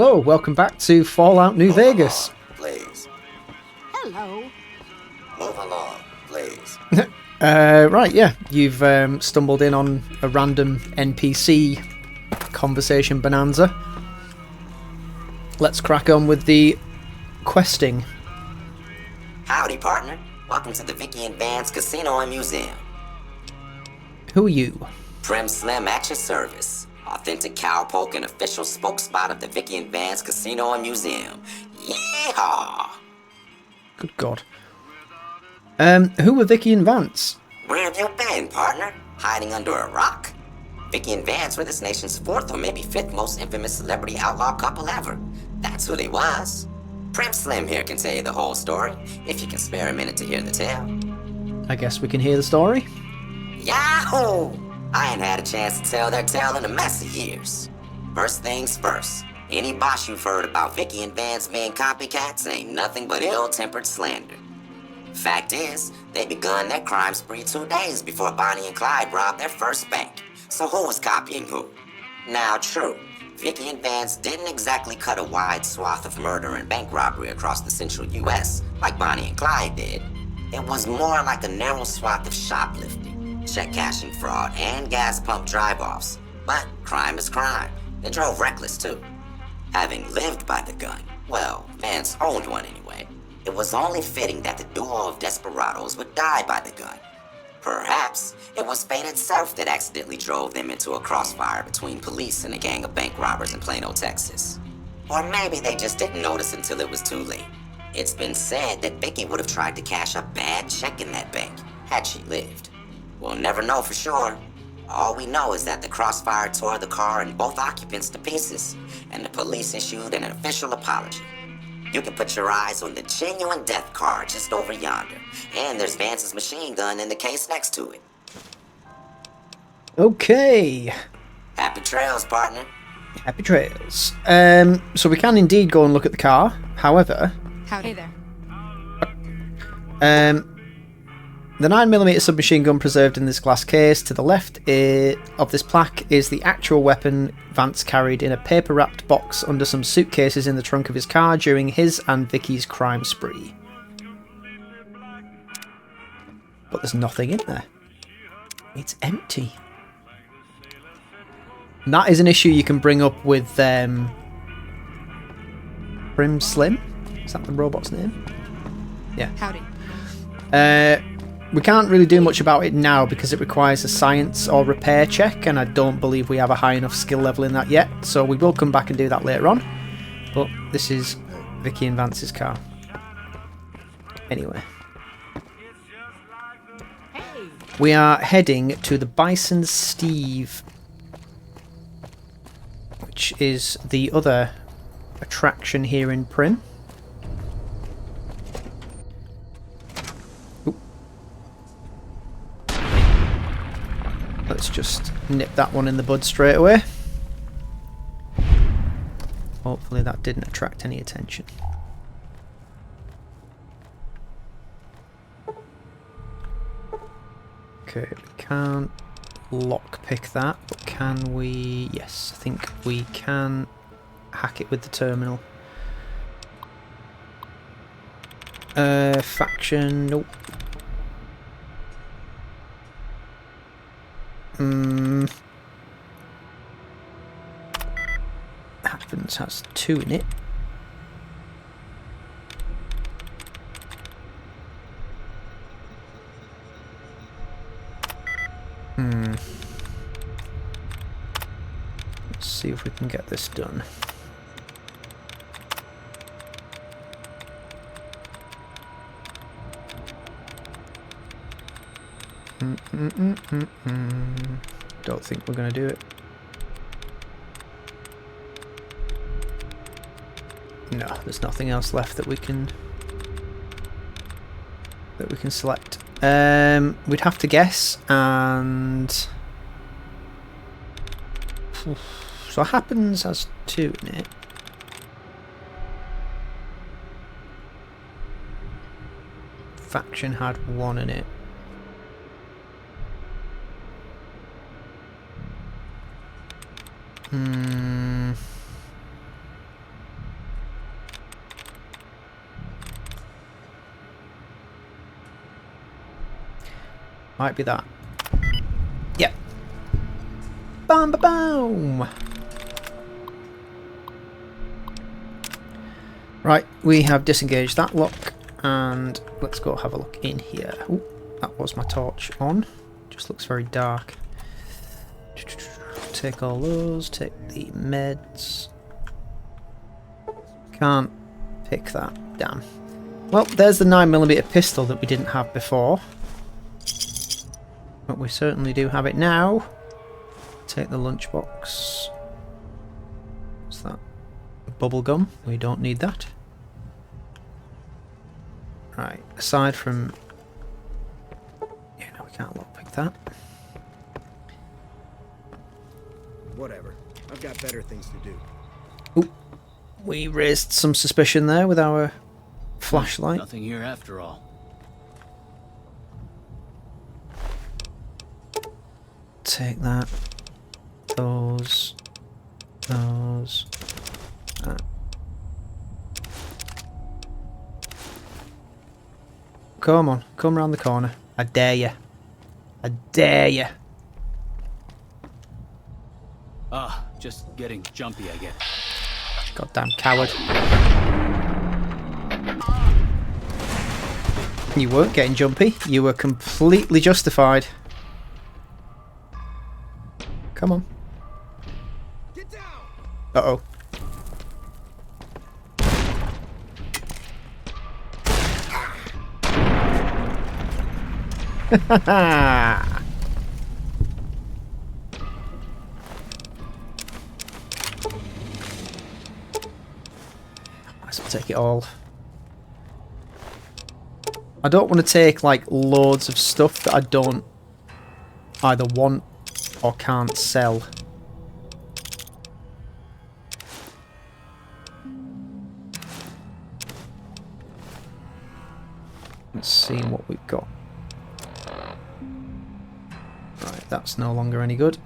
Hello, welcome back to Fallout New Vegas. Please. Hello. Move along, please. Right, yeah, you've stumbled in on a random NPC conversation bonanza. Let's crack on with the questing. Howdy, partner. Welcome to the Vicky and Vance Casino and Museum. Who are you? Prim Slim at your service. Authentic cowpoke and official spokesspot of the Vicky and Vance Casino and Museum. Yeehaw! Good God. Who were Vicky and Vance? Where have you been, partner? Hiding under a rock? Vicky and Vance were this nation's fourth or maybe fifth most infamous celebrity outlaw couple ever. That's who they was. Prim Slim here can tell you the whole story, if you can spare a minute to hear the tale. I guess we can hear the story. Yahoo! I ain't had a chance to tell their tale in a mess of years. First things first, any bosh you've heard about Vicky and Vance being copycats ain't nothing but ill-tempered slander. Fact is, they begun their crime spree 2 days before Bonnie and Clyde robbed their first bank. So who was copying who? Now true, Vicky and Vance didn't exactly cut a wide swath of murder and bank robbery across the central US like Bonnie and Clyde did. It was more like a narrow swath of shoplifting, check cashing fraud, and gas pump drive-offs. But crime is crime. They drove reckless too. Having lived by the gun, well, Vance owned one anyway, it was only fitting that the duo of desperados would die by the gun. Perhaps it was fate itself that accidentally drove them into a crossfire between police and a gang of bank robbers in Plano, Texas. Or maybe they just didn't notice until it was too late. It's been said that Vicky would have tried to cash a bad check in that bank, had she lived. We'll never know for sure. All we know is that the crossfire tore the car and both occupants to pieces, and the police issued an official apology. You can put your eyes on the genuine death car just over yonder, and there's Vance's machine gun in the case next to it. Okay. Happy trails, partner. Happy trails. So we can indeed go and look at the car. However, Howdy there. The 9mm submachine gun preserved in this glass case to the left of this plaque is the actual weapon Vance carried in a paper-wrapped box under some suitcases in the trunk of his car during his and Vicky's crime spree. But there's nothing in there. It's empty. And that is an issue you can bring up with Prim Slim? Is that the robot's name? Yeah. Howdy. We can't really do much about it now because it requires a science or repair check, and I don't believe we have a high enough skill level in that yet, so we will come back and do that later on. But this is Vicky and Vance's car. Anyway. Hey. We are heading to the Bison Steve, which is the other attraction here in Prim. Let's just nip that one in the bud straight away. Hopefully that didn't attract any attention. Okay, we can't lockpick that, but can we... Yes, I think we can hack it with the terminal. Faction, nope. Happens has 2 in it. Let's see if we can get this done. Don't think we're going to do it. No, there's nothing else left that we can select. We'd have to guess, and so happens has 2 in it. Faction had 1 in it. Might be that. Yep. Bam, ba, boom. Right, we have disengaged that lock, and let's go have a look in here. Ooh, that was my torch on. Just looks very dark. Take all those, take the meds. Can't pick that, damn. Well, there's the 9mm pistol that we didn't have before. But we certainly do have it now. Take the lunchbox. What's that? Bubble gum. We don't need that. Right, aside from... yeah, no, we can't lockpick that. Whatever. I've got better things to do. Ooh, we raised some suspicion there with our flashlight. Nothing here after all. Take that. Those. That. Come on, come round the corner. I dare you. I dare you. Ah, just getting jumpy, I guess. Goddamn coward. You weren't getting jumpy. You were completely justified. Come on. Get down! Uh-oh. Ha Might as well take it all. I don't want to take like loads of stuff that I don't either want or can't sell. Let's see what we've got. Right, that's no longer any good.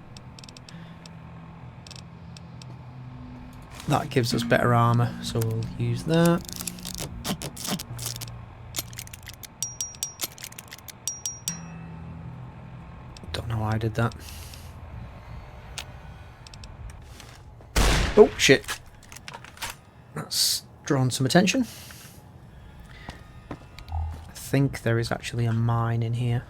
That gives us better armour, so we'll use that. Don't know why I did that. Oh, shit. That's drawn some attention. I think there is actually a mine in here.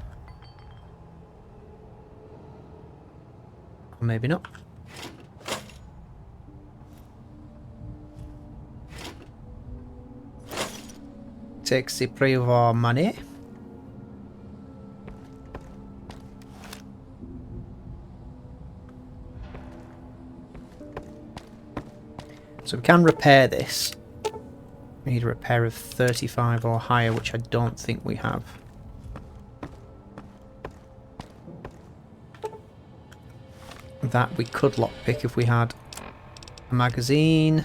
Or maybe not. Takes the prey of our money. So we can repair this. We need a repair of 35 or higher, which I don't think we have. That we could lockpick if we had a magazine,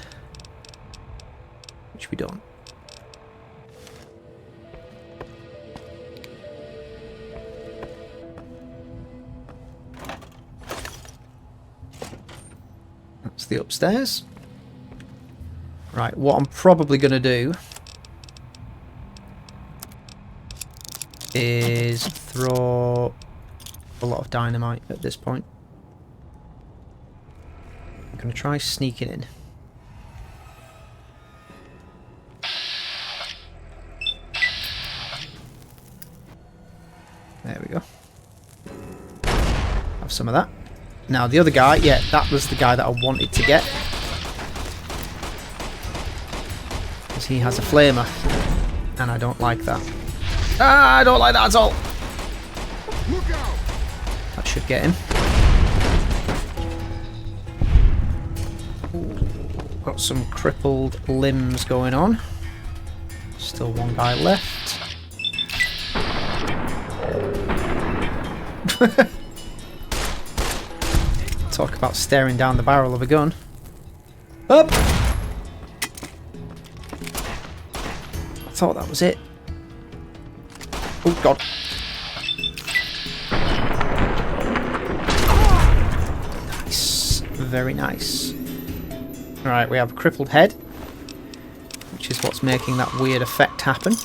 which we don't. That's the upstairs. Right, what I'm probably going to do is throw a lot of dynamite at this point. I'm going to try sneaking in. There we go. Have some of that. Now the other guy, yeah, that was the guy that I wanted to get. Because he has a flamer. And I don't like that. Ah, I don't like that at all. Look out! That should get him. Ooh, got some crippled limbs going on. Still one guy left. Talk about staring down the barrel of a gun. Up! I thought that was it. Oh god. Nice. Very nice. Alright, we have a crippled head, which is what's making that weird effect happen.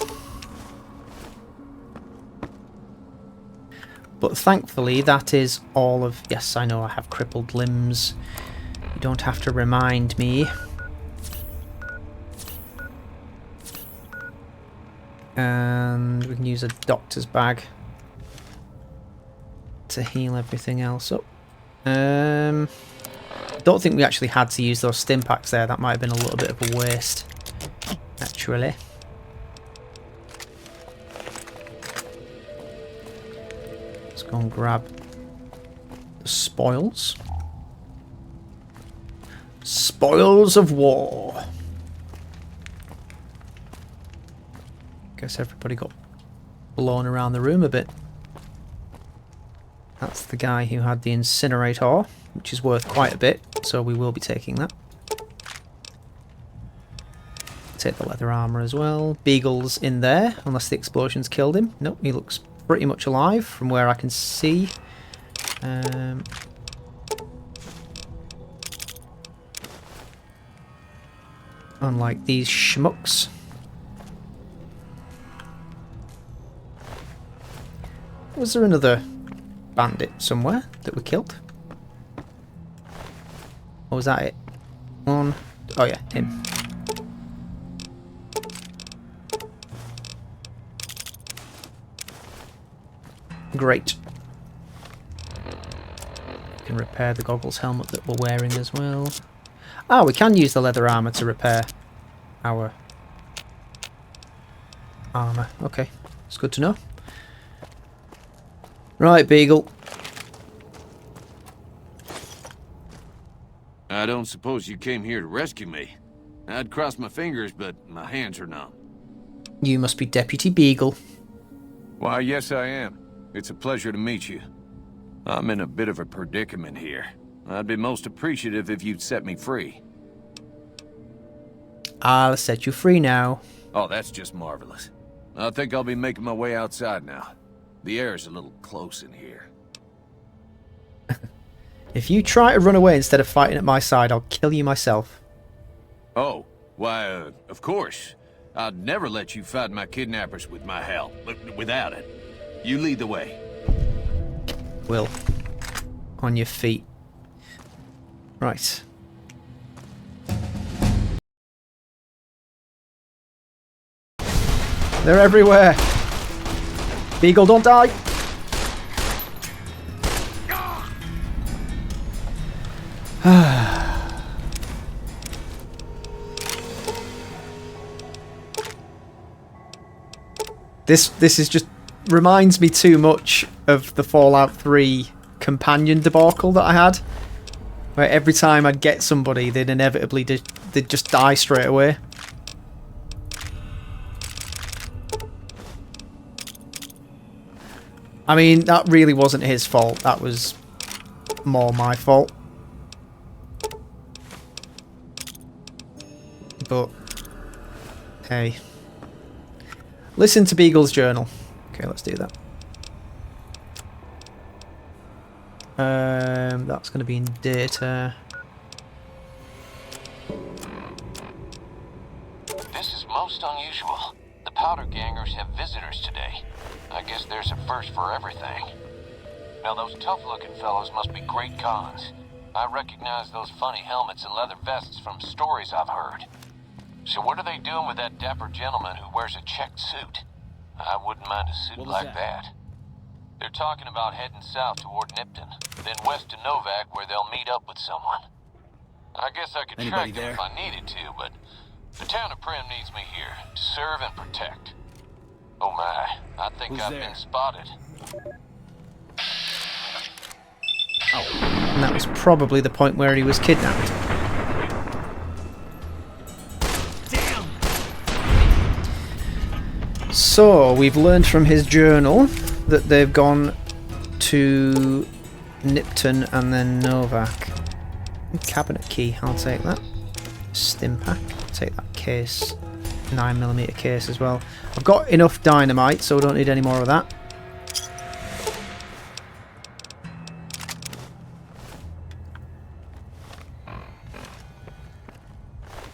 But thankfully that is all of... Yes, I know I have crippled limbs. You don't have to remind me. And we can use a doctor's bag to heal everything else up. Don't think we actually had to use those stim packs there. That might have been a little bit of a waste, actually. Let's go and grab the spoils. Spoils of war. Guess everybody got blown around the room a bit. That's the guy who had the incinerator, which is worth quite a bit, so we will be taking that. Take the leather armour as well. Beagle's in there, unless the explosions killed him. Nope, he looks pretty much alive from where I can see. Unlike these schmucks. Was there another bandit somewhere that we killed? Or was that it? One. Oh yeah, him. Great. We can repair the goggles helmet that we're wearing as well. Ah, we can use the leather armour to repair our armour. Okay, it's good to know. Right, Beagle. I don't suppose you came here to rescue me. I'd cross my fingers, but my hands are numb. You must be Deputy Beagle. Why, yes I am. It's a pleasure to meet you. I'm in a bit of a predicament here. I'd be most appreciative if you'd set me free. I'll set you free now. Oh, that's just marvelous. I think I'll be making my way outside now. The air's a little close in here. If you try to run away instead of fighting at my side, I'll kill you myself. Oh, why, of course. I'd never let you fight my kidnappers with my help, but without it. You lead the way. Will. On your feet. Right. They're everywhere. Beagle, don't die. This is just reminds me too much of the Fallout 3 companion debacle that I had, where every time I'd get somebody, they'd inevitably they'd just die straight away. I mean, that really wasn't his fault. That was more my fault. But hey, listen to Beagle's journal. Okay, let's do that. That's going to be in data. This is most unusual. The Powder Gangers have visitors today. I guess there's a first for everything. Now those tough-looking fellows must be great cons. I recognize those funny helmets and leather vests from stories I've heard. So what are they doing with that dapper gentleman who wears a checked suit? I wouldn't mind a suit like that. They're talking about heading south toward Nipton, then west to Novak where they'll meet up with someone. I guess I could track them if I needed to, but the town of Prem needs me here to serve and protect. Oh my, I think I've been spotted. And that was probably the point where he was kidnapped. Damn. So, we've learned from his journal that they've gone to Nipton and then Novak. Cabinet key, I'll take that. Stim pack, take that case. 9mm case as well. I've got enough dynamite, so I don't need any more of that.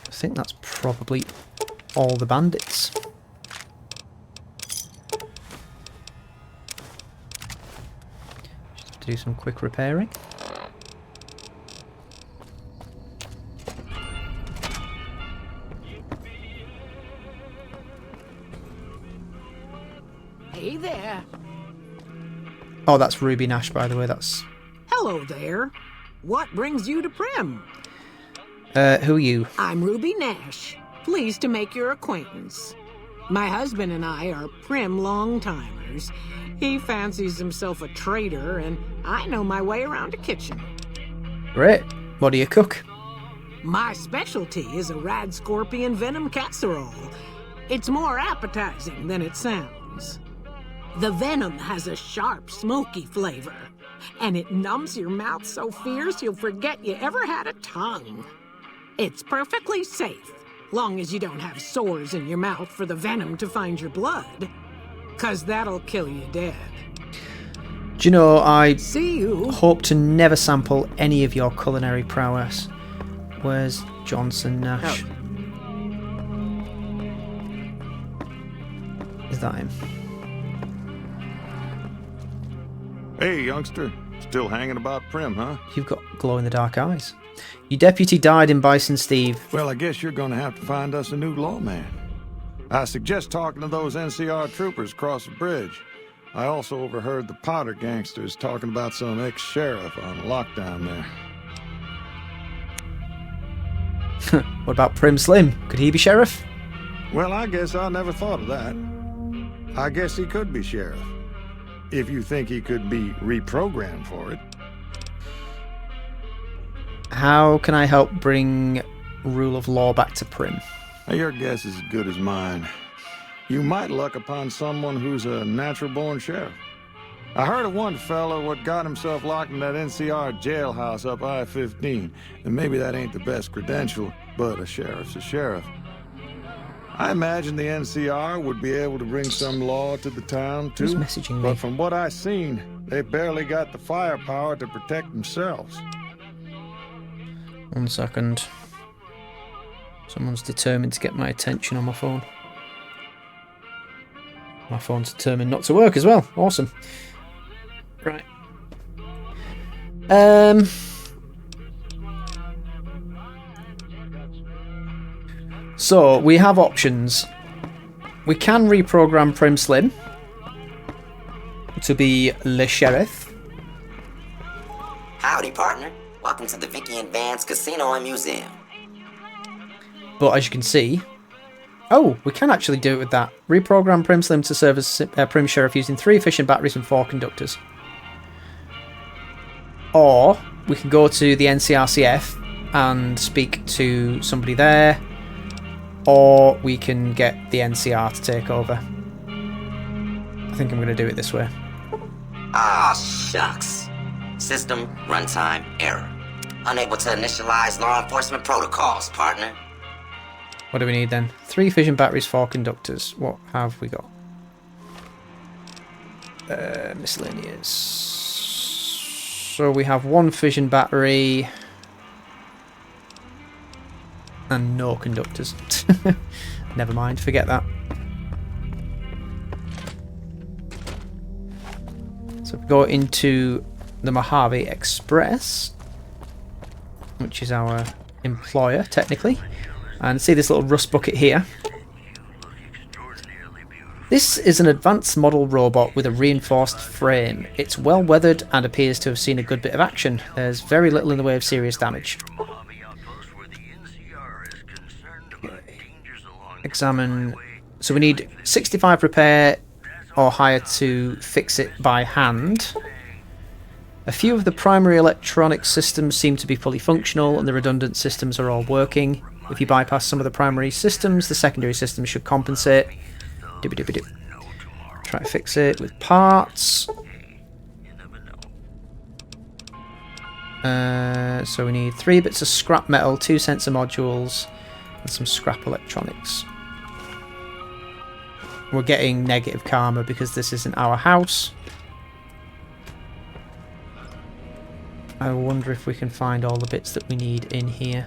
I think that's probably all the bandits. do some quick repairing. Hey there. Oh, that's Ruby Nash, by the way. That's... Hello there. What brings you to Prim? who are you? I'm Ruby Nash. Pleased to make your acquaintance. My husband and I are Prim long-timers. He fancies himself a trader, and I know my way around a kitchen. Great. What do you cook? My specialty is a rad scorpion venom casserole. It's more appetizing than it sounds. The venom has a sharp, smoky flavor, and it numbs your mouth so fierce you'll forget you ever had a tongue. It's perfectly safe, long as you don't have sores in your mouth for the venom to find your blood, 'cause that'll kill you dead. Do you know, I See you. hope to never sample any of your culinary prowess. Where's Johnson Nash? Is that him? Hey, youngster. Still hanging about Prim, huh? You've got glow-in-the-dark eyes. Your deputy died in Bison Steve. Well, I guess you're gonna have to find us a new lawman. I suggest talking to those NCR troopers across the bridge. I also overheard the Potter gangsters talking about some ex-sheriff on lockdown there. What about Prim Slim? Could he be sheriff? Well, I guess I never thought of that. I guess he could be sheriff. If you think he could be reprogrammed for it. How can I help bring rule of law back to Prim? Now, your guess is as good as mine. You might luck upon someone who's a natural-born sheriff. I heard of one fella what got himself locked in that NCR jailhouse up I-15, and maybe that ain't the best credential, but a sheriff's a sheriff. I imagine the NCR would be able to bring some law to the town, too. Who's messaging me? But from what I've seen, they barely got the firepower to protect themselves. 1 second. Someone's determined to get my attention on my phone. My phone's determined not to work as well. Awesome. Right. So, we have options. We can reprogram Prim Slim to be Le Sheriff. Howdy, partner. Welcome to the Vicky and Vance Casino and Museum. But as you can see... Oh, we can actually do it with that. Reprogram Prim Slim to serve as Prim Sheriff using 3 efficient batteries and 4 conductors. Or, we can go to the NCRCF and speak to somebody there. Or we can get the NCR to take over. I think I'm going to do it this way. Ah, shucks. System runtime error. Unable to initialize law enforcement protocols, partner. What do we need then? 3 fission batteries, 4 conductors. What have we got? Miscellaneous. So we have 1 fission battery and no conductors. Never mind, forget that. So we go into the Mojave Express, which is our employer technically. And see this little rust bucket here. This is an advanced model robot with a reinforced frame. It's well weathered and appears to have seen a good bit of action. There's very little in the way of serious damage. Examine. So we need 65 repair or hire to fix it by hand. A few of the primary electronic systems seem to be fully functional and the redundant systems are all working. If you bypass some of the primary systems, the secondary systems should compensate. Dibby-dibby-dib. Try to fix it with parts. So we need 3 bits of scrap metal, 2 sensor modules, and some scrap electronics. We're getting negative karma because this isn't our house. I wonder if we can find all the bits that we need in here.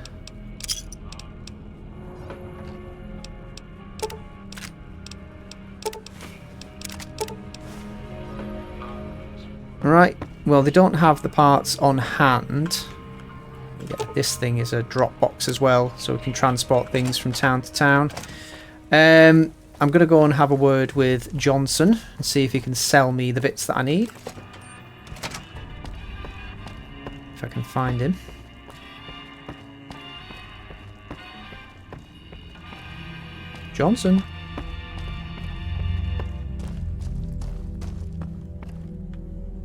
Right, Well, they don't have the parts on hand. Yeah, this thing is a drop box as well, so we can transport things from town to town. I'm going to go and have a word with Johnson and see if he can sell me the bits that I need. If I can find him. Johnson.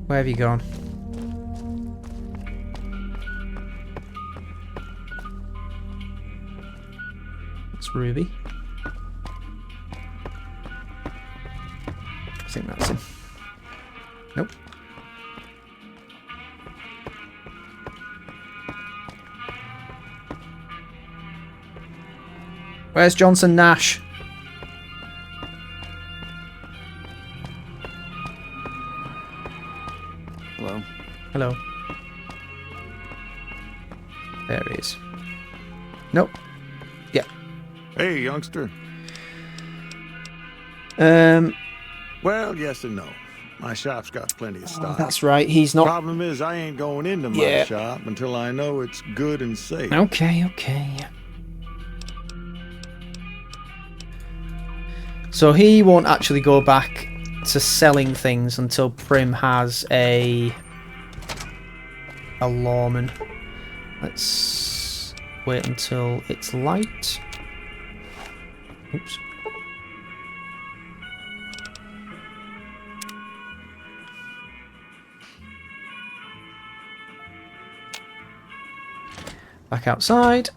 Where have you gone? It's Ruby. I think that's him. Nope. Where's Johnson Nash? Hello? Hello. There he is. Nope. Yeah. Hey, youngster. Well, yes and no. My shop's got plenty of stock. That's right, he's not... Problem is, I ain't going into my shop until I know it's good and safe. Okay. So he won't actually go back to selling things until Prim has a lawman. Let's wait until it's light. Oops. Back outside.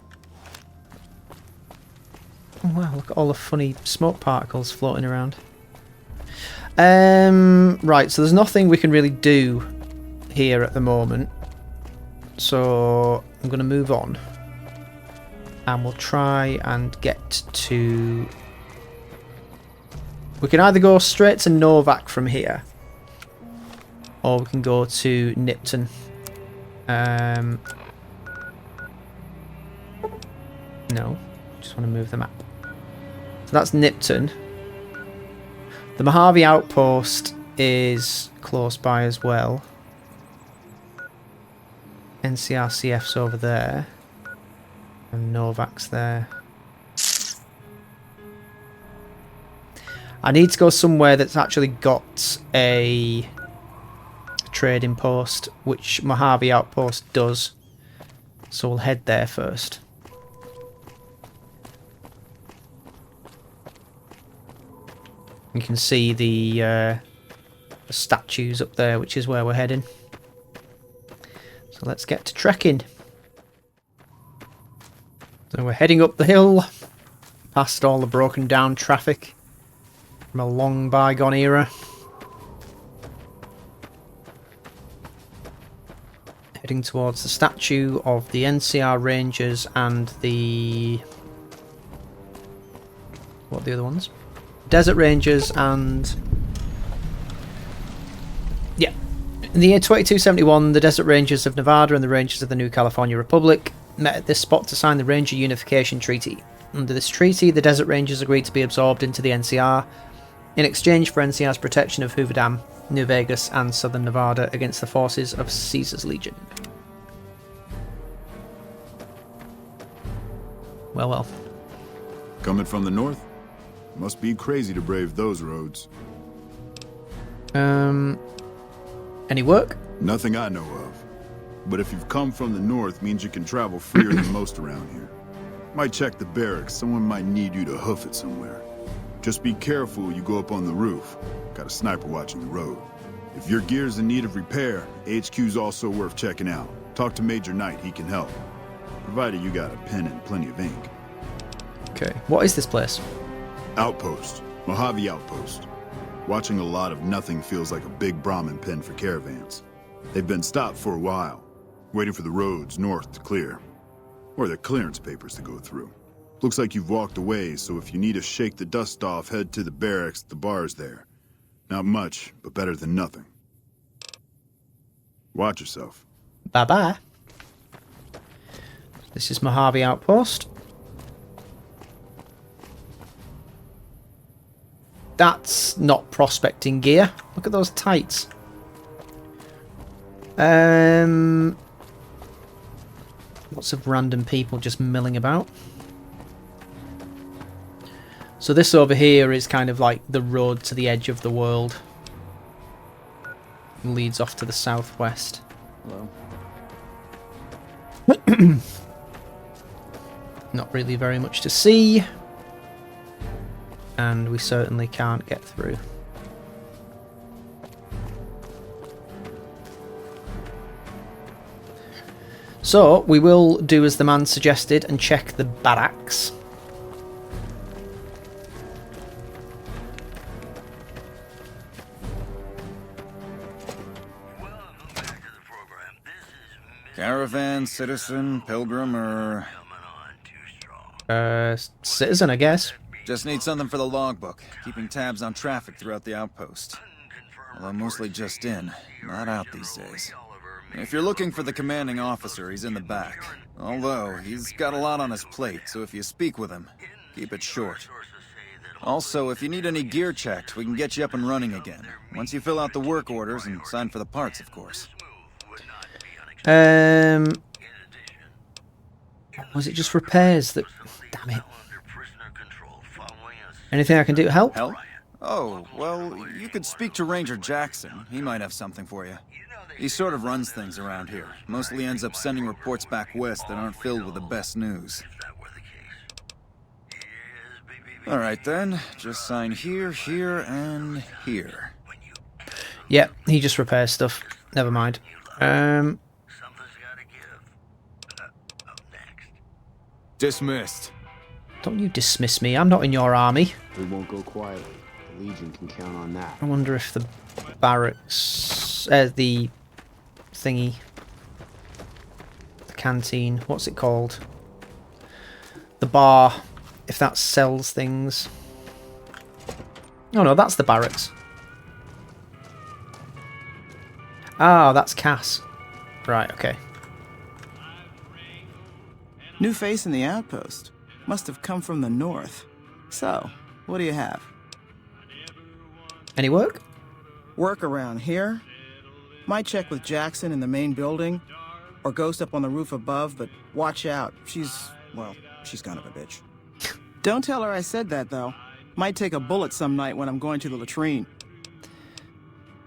Oh wow, look at all the funny smoke particles floating around. Right, so there's nothing we can really do here at the moment. So I'm going to move on. And we'll try and get to... We can either go straight to Novak from here. Or we can go to Nipton. No, just want to move the map. So that's Nipton. The Mojave Outpost is close by as well. NCRCF's over there. And Novak's there. I need to go somewhere that's actually got a trading post, which Mojave Outpost does. So we'll head there first. You can see the statues up there, which is where we're heading. So let's get to trekking. So we're heading up the hill, past all the broken down traffic from a long bygone era. Heading towards the statue of the NCR Rangers and the... What are the other ones? Desert Rangers and... Yeah. In the year 2271, the Desert Rangers of Nevada and the Rangers of the New California Republic met at this spot to sign the Ranger Unification Treaty. Under this treaty, the Desert Rangers agreed to be absorbed into the NCR in exchange for NCR's protection of Hoover Dam, New Vegas and southern Nevada against the forces of Caesar's Legion. Well. Coming from the north? Must be crazy to brave those roads. Any work? Nothing I know of. But if you've come from the north, means you can travel freer than most around here. Might check the barracks, someone might need you to hoof it somewhere. Just be careful you go up on the roof. Got a sniper watching the road. If your gear's in need of repair, HQ's also worth checking out. Talk to Major Knight, he can help. Provided you got a pen and plenty of ink. Okay, what is this place? Outpost. Mojave Outpost. Watching a lot of nothing feels like a big Brahmin pen for caravans. They've been stopped for a while, waiting for the roads north to clear. Or their clearance papers to go through. Looks like you've walked away, so if you need to shake the dust off, head to the barracks, the bar's there. Not much, but better than nothing. Watch yourself. Bye-bye. This is Mojave Outpost. That's not prospecting gear. Look at those tights. Lots of random people just milling about. So this over here is kind of like the road to the edge of the world. It leads off to the southwest. Hello. Not really very much to see. And we certainly can't get through. So, we will do as the man suggested and check the barracks. Caravan, citizen, pilgrim, or... Citizen, I guess. Just need something for the logbook, keeping tabs on traffic throughout the outpost. Although mostly just in, not out these days. If you're looking for the commanding officer, he's in the back. Although, he's got a lot on his plate, so if you speak with him, keep it short. Also, if you need any gear checked, we can get you up and running again. Once you fill out the work orders and sign for the parts, of course. Was it just repairs that... Damn it. Anything I can do to help? Help? Oh, well, you could speak to Ranger Jackson. He might have something for you. He sort of runs things around here. Mostly ends up sending reports back west that aren't filled with the best news. Alright then, just sign here, here, and here. Yep, he just repairs stuff. Never mind. Dismissed. Don't you dismiss me, I'm not in your army. We won't go quietly. The Legion can count on that. I wonder if the barracks... the thingy... The canteen, what's it called? The bar, if that sells things. Oh no, that's the barracks. Ah, that's Cass. Right, okay. New face in the outpost. Must have come from the north. So, what do you have? Any work? Work around here? Might check with Jackson in the main building, or Ghost up on the roof above, but watch out. She's kind of a bitch. Don't tell her I said that, though. Might take a bullet some night when I'm going to the latrine.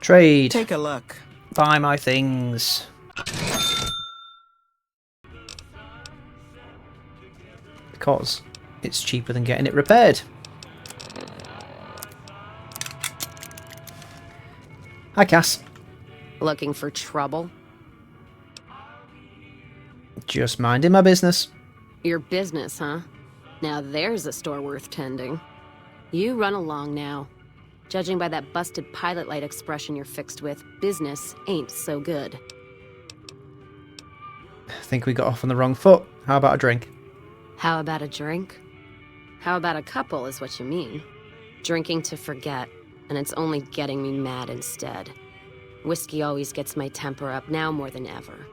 Trade. Take a look. Buy my things. Because it's cheaper than getting it repaired. Hi, Cass. Looking for trouble? Just minding my business. Your business, huh? Now there's a store worth tending. You run along now. Judging by that busted pilot light expression you're fixed with, business ain't so good. I think we got off on the wrong foot. How about a drink? How about a drink? How about a couple is what you mean. Drinking to forget, and it's only getting me mad instead. Whiskey always gets my temper up, now more than ever.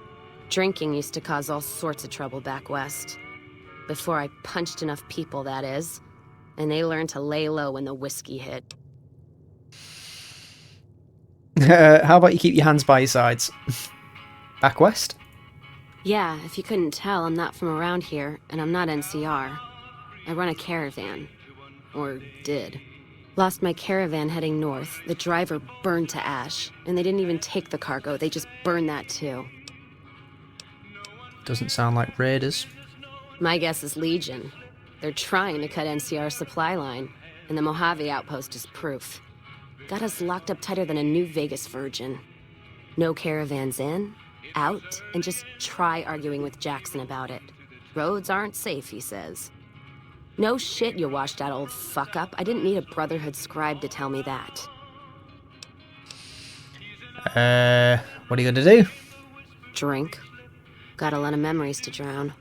Drinking used to cause all sorts of trouble back west. Before I punched enough people, that is. And they learned to lay low when the whiskey hit. How about you keep your hands by your sides? Back west? Yeah, if you couldn't tell, I'm not from around here, and I'm not NCR. I run a caravan. Or did. Lost my caravan heading north. The driver burned to ash. And they didn't even take the cargo, they just burned that too. Doesn't sound like raiders. My guess is Legion. They're trying to cut NCR's supply line, and the Mojave outpost is proof. Got us locked up tighter than a New Vegas virgin. No caravans in, out, and just try arguing with Jackson about it. Roads aren't safe, he says. No shit, you washed out old fuck-up. I didn't need a Brotherhood scribe to tell me that. What are you gonna do? Drink. Got a lot of memories to drown.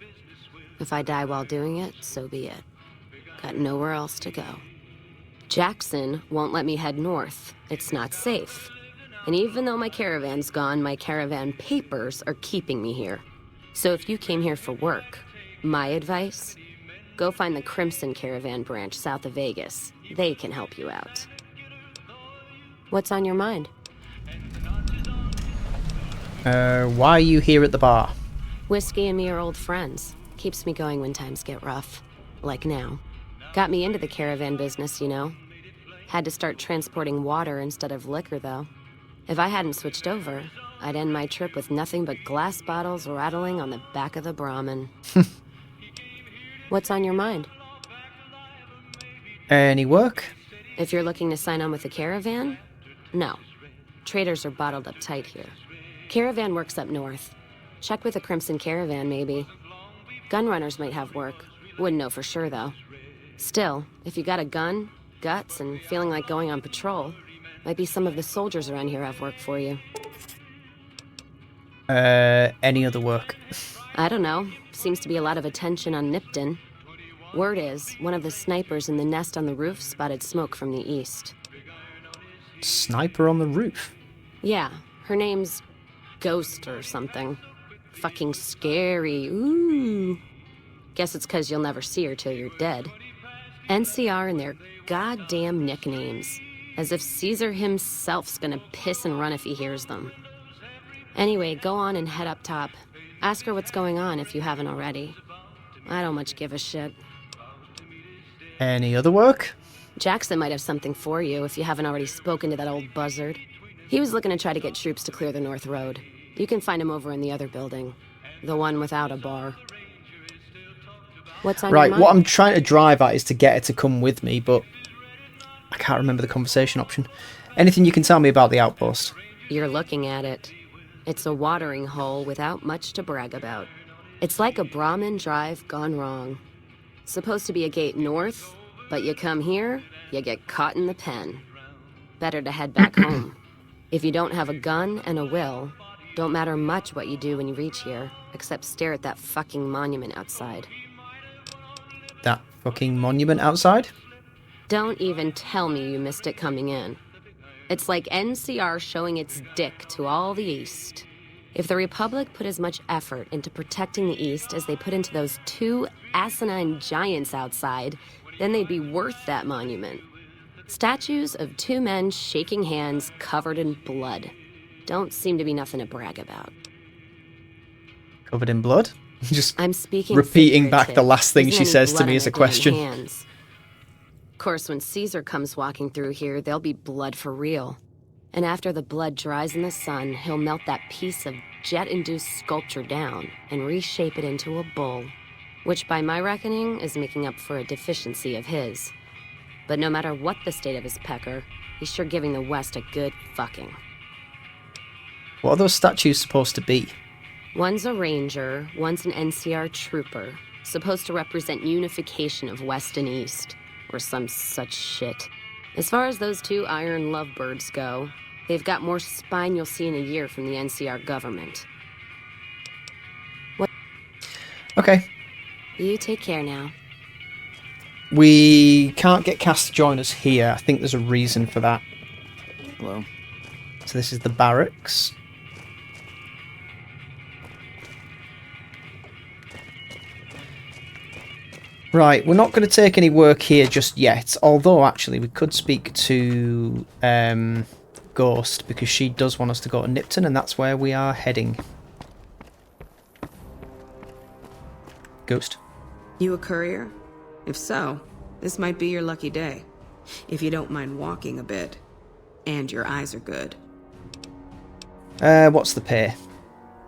If I die while doing it, so be it. Got nowhere else to go. Jackson won't let me head north. It's not safe. And even though my caravan's gone, my caravan papers are keeping me here. So if you came here for work, my advice, go find the Crimson Caravan branch south of Vegas. They can help you out. What's on your mind? Why are you here at the bar? Whiskey and me are old friends. Keeps me going when times get rough. Like now. Got me into the caravan business, you know. Had to start transporting water instead of liquor, though. If I hadn't switched over, I'd end my trip with nothing but glass bottles rattling on the back of the Brahmin. What's on your mind? Any work? If you're looking to sign on with the caravan? No. Traders are bottled up tight here. Caravan works up north. Check with the Crimson Caravan, maybe. Gunrunners might have work. Wouldn't know for sure, though. Still, if you got a gun, guts, and feeling like going on patrol, might be some of the soldiers around here have work for you. Any other work? I don't know. Seems to be a lot of attention on Nipton. Word is, one of the snipers in the nest on the roof spotted smoke from the east. Sniper on the roof? Yeah, her name's Ghost or something. Fucking scary. Ooh. Guess it's 'cause you'll never see her till you're dead. NCR and their goddamn nicknames. As if Caesar himself's gonna piss and run if he hears them. Anyway, go on and head up top. Ask her what's going on if you haven't already. I don't much give a shit. Any other work? Jackson might have something for you if you haven't already spoken to that old buzzard. He was looking to try to get troops to clear the North Road. You can find him over in the other building. The one without a bar. What's on your mind? What I'm trying to drive at is to get her to come with me, but I can't remember the conversation option. Anything you can tell me about the outpost? You're looking at it. It's a watering hole without much to brag about. It's like a Brahmin drive gone wrong. Supposed to be a gate north, but you come here, you get caught in the pen. Better to head back home. If you don't have a gun and a will, don't matter much what you do when you reach here, except stare at that fucking monument outside. That fucking monument outside? Don't even tell me you missed it coming in. It's like NCR showing its dick to all the East. If the Republic put as much effort into protecting the East as they put into those two asinine giants outside, then they'd be worth that monument. Statues of two men shaking hands covered in blood. Don't seem to be nothing to brag about. Covered in blood? Just I'm speaking repeating back the last thing Isn't she any says to blood me on as a their damn question. hands. Of course, when Caesar comes walking through here, there'll be blood for real. And after the blood dries in the sun, he'll melt that piece of jet-induced sculpture down and reshape it into a bull, which by my reckoning is making up for a deficiency of his. But no matter what the state of his pecker, he's sure giving the West a good fucking. What are those statues supposed to be? One's a ranger, one's an NCR trooper, supposed to represent unification of West and East, or some such shit. As far as those two iron lovebirds go, they've got more spine you'll see in a year from the NCR government. What? Okay. You take care now. We can't get Cass to join us here. I think there's a reason for that. Hello. So this is the barracks. Right, we're not going to take any work here just yet, although actually we could speak to Ghost, because she does want us to go to Nipton, and that's where we are heading. Ghost? You a courier? If so, this might be your lucky day. If you don't mind walking a bit. And your eyes are good. What's the pay?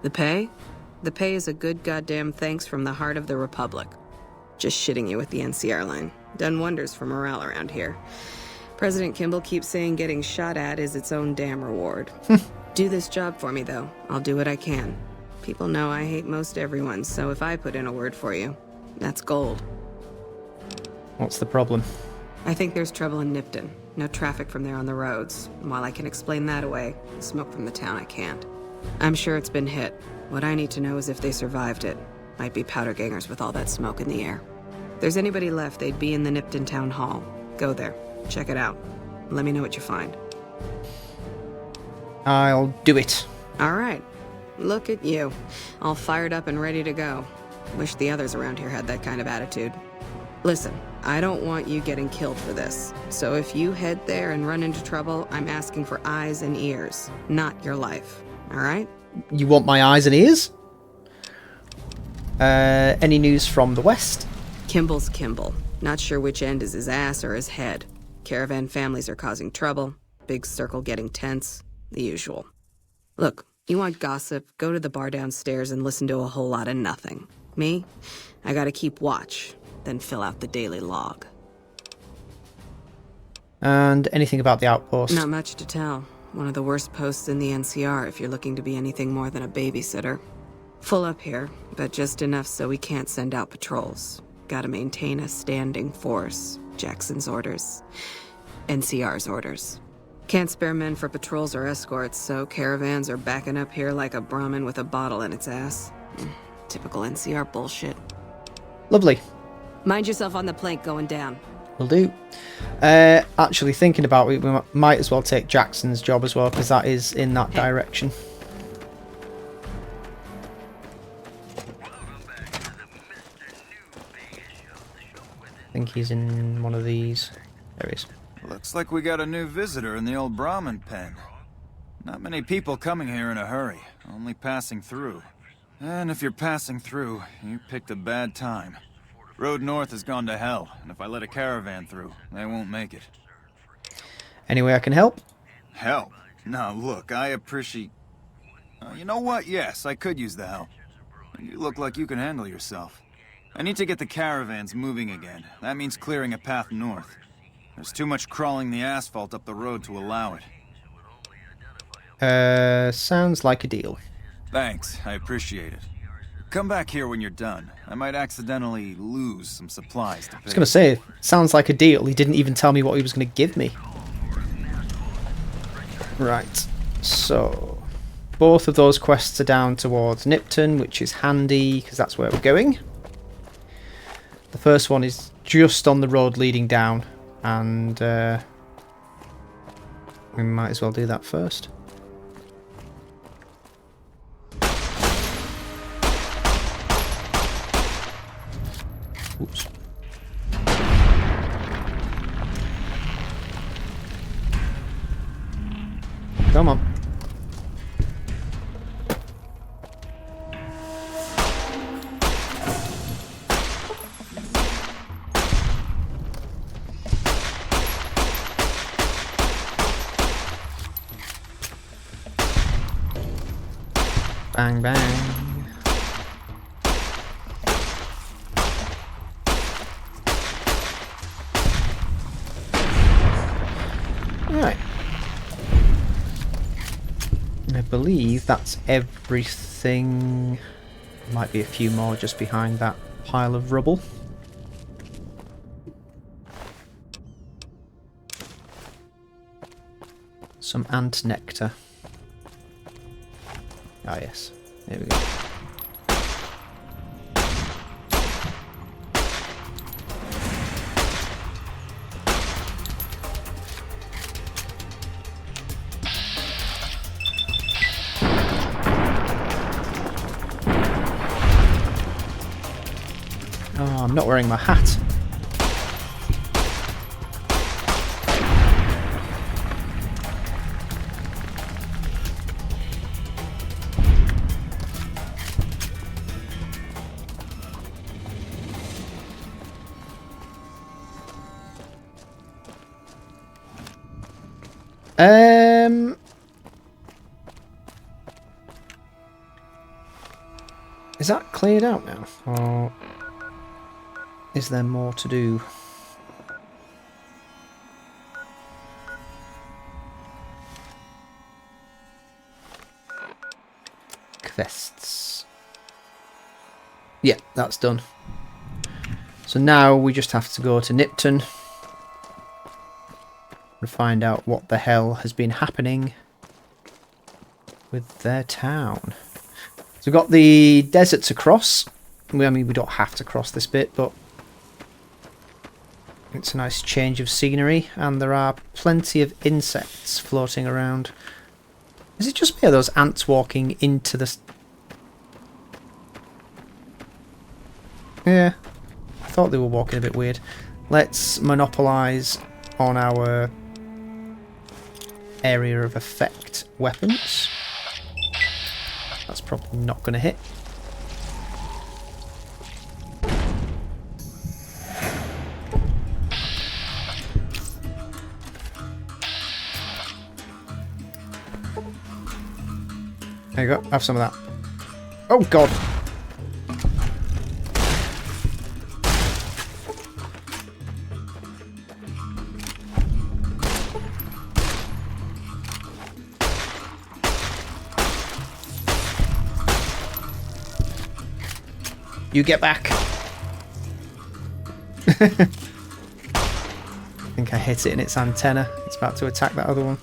The pay? The pay is a good goddamn thanks from the heart of the Republic. Just shitting you with the NCR line. Done wonders for morale around here. President Kimball keeps saying getting shot at is its own damn reward. Do this job for me, though. I'll do what I can. People know I hate most everyone, so if I put in a word for you, that's gold. What's the problem? I think there's trouble in Nipton. No traffic from there on the roads. While I can explain that away, the smoke from the town I can't. I'm sure it's been hit. What I need to know is if they survived it. Might be powder gangers with all that smoke in the air. If there's anybody left, they'd be in the Nipton Town Hall. Go there. Check it out. Let me know what you find. I'll do it. All right. Look at you. All fired up and ready to go. Wish the others around here had that kind of attitude. Listen, I don't want you getting killed for this. So if you head there and run into trouble, I'm asking for eyes and ears, not your life. All right? You want my eyes and ears? Any news from the west? Kimball's Kimball. Not sure which end is his ass or his head. Caravan families are causing trouble. Big circle getting tense. The usual. Look, you want gossip, go to the bar downstairs and listen to a whole lot of nothing. Me? I gotta keep watch, then fill out the daily log. And anything about the outpost? Not much to tell. One of the worst posts in the NCR if you're looking to be anything more than a babysitter. Full up here, but just enough so we can't send out patrols. Gotta maintain a standing force. Jackson's orders. NCR's orders. Can't spare men for patrols or escorts, so caravans are backing up here like a Brahmin with a bottle in its ass. Typical NCR bullshit. Lovely. Mind yourself on the plank going down. Will do. Actually, thinking about it, we might as well take Jackson's job as well, because that is in that direction. I think he's in one of these. There he is. Looks like we got a new visitor in the old Brahmin pen. Not many people coming here in a hurry, only passing through. And if you're passing through, you picked a bad time. Road north has gone to hell, and if I let a caravan through, they won't make it. Any way I can help? Help? Now look, I appreciate... you know what? Yes, I could use the help. You look like you can handle yourself. I need to get the caravans moving again. That means clearing a path north. There's too much crawling the asphalt up the road to allow it. Sounds like a deal. Thanks, I appreciate it. Come back here when you're done. I might accidentally lose some supplies to pay. I was going to say, sounds like a deal. He didn't even tell me what he was going to give me. Right, so both of those quests are down towards Nipton, which is handy because that's where we're going. The first one is just on the road leading down, and we might as well do that first. Oops. Come on. Bang, bang. Right. I believe that's everything. Might be a few more just behind that pile of rubble. Some ant nectar. Ah yes, there we go. Oh, I'm not wearing my hat. Is that cleared out now? Or is there more to do? Quests. Yeah, that's done. So now we just have to go to Nipton and find out what the hell has been happening with their town. So we've got the desert to cross. I mean, we don't have to cross this bit, but it's a nice change of scenery, and there are plenty of insects floating around. Is it just me or those ants walking into the... Yeah, I thought they were walking a bit weird. Let's monopolise on our area of effect weapons. That's probably not going to hit. There you go, have some of that. Oh god! You get back! I think I hit it in its antenna. It's about to attack that other one.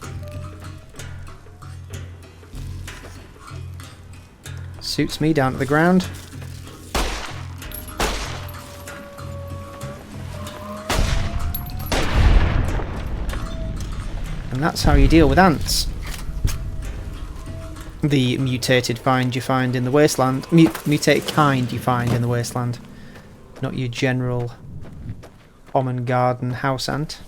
Suits me, down to the ground. And that's how you deal with ants. The mutated find you find in the wasteland. Mutated kind you find in the wasteland. Not your general common garden house ant.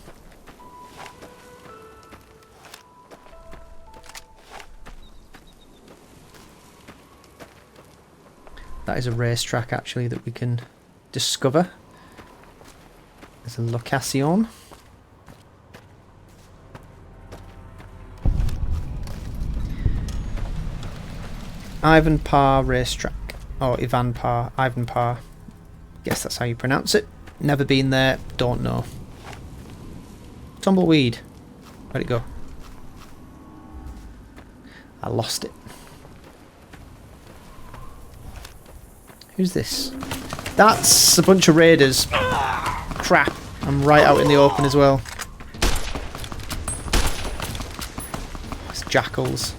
That is a racetrack actually that we can discover. There's a location. Ivanpah racetrack. Or Ivanpah. Guess that's how you pronounce it. Never been there, don't know. Tumbleweed. Where'd it go? I lost it. Who's this? That's a bunch of raiders. Crap. I'm right out in the open as well. It's jackals.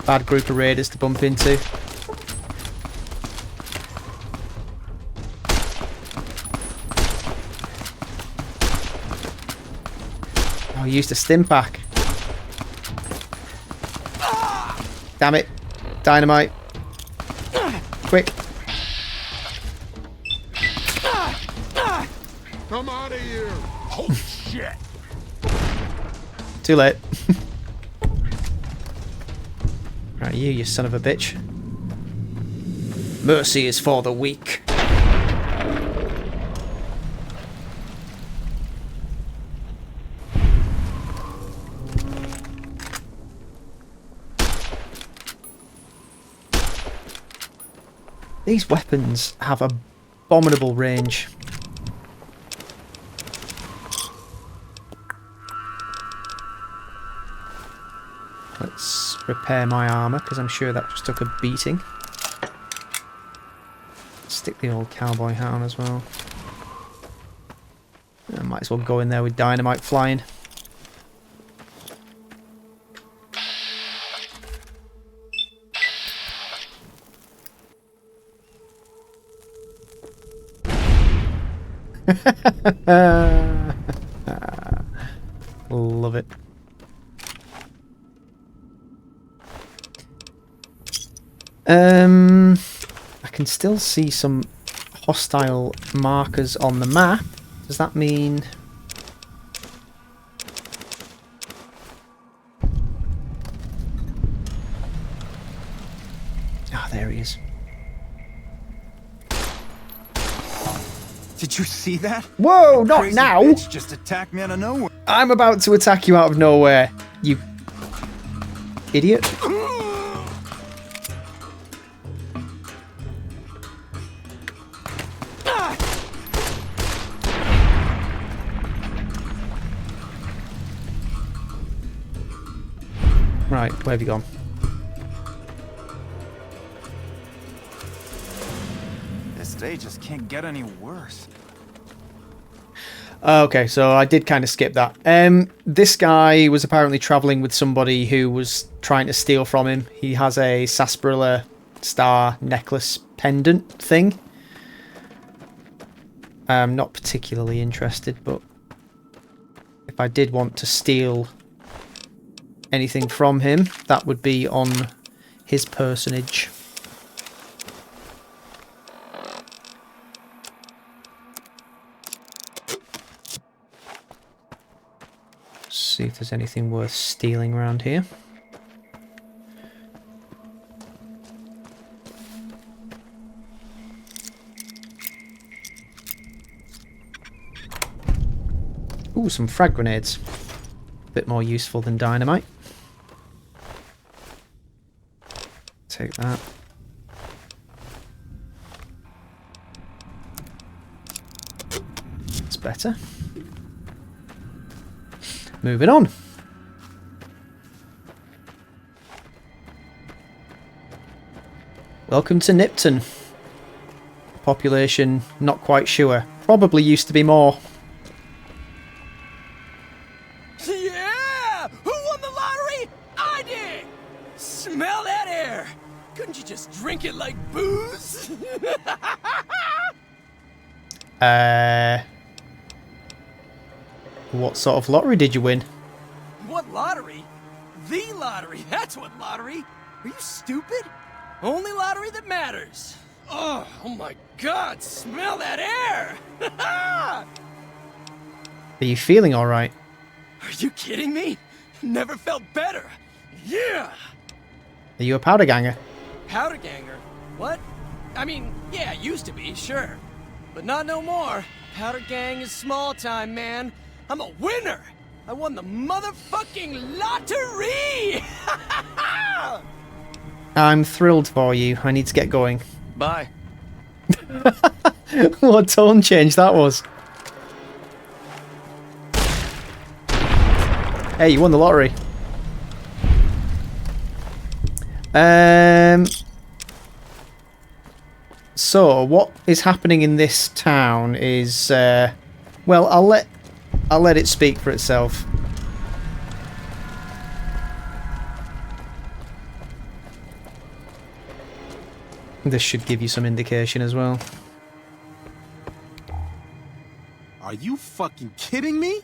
Bad group of raiders to bump into. Oh, I used a stim pack. Damn it. Dynamite. Quick. Come out of here! Oh shit! Too late. Right, you son of a bitch. Mercy is for the weak. These weapons have abominable range. Let's repair my armour, because I'm sure that just took a beating. Stick the old cowboy hat on as well. I might as well go in there with dynamite flying. Love it. I can still see some hostile markers on the map. Does that mean... Ah, there he is. Did you see that? Whoa, not Crazy now! Bitch just attacked me out of nowhere. I'm about to attack you out of nowhere, you idiot. Right, where have you gone? This day just can't get any worse. Okay, so I did kind of skip that. This guy was apparently travelling with somebody who was trying to steal from him. He has a sarsaparilla star necklace pendant thing. I'm not particularly interested, but if I did want to steal anything from him, that would be on his personage. See if there's anything worth stealing around here. Ooh, some frag grenades. Bit more useful than dynamite. Take that. That's better. Moving on. Welcome to Nipton. Population, not quite sure. Probably used to be more. Yeah! Who won the lottery? I did! Smell that air! Couldn't you just drink it like booze? What sort of lottery did you win? What lottery? The lottery, that's what lottery! Are you stupid? Only lottery that matters. Oh my god, smell that air! Are you feeling alright? Are you kidding me? Never felt better. Yeah! Are you a powder ganger? Powder ganger? What? I mean, yeah, used to be, sure. But not no more. Powder gang is small time, man. I'm a winner! I won the motherfucking lottery! I'm thrilled for you. I need to get going. Bye. What tone change that was. Hey, you won the lottery. So what is happening in this town is well, I'll let it speak for itself. This should give you some indication as well. Are you fucking kidding me?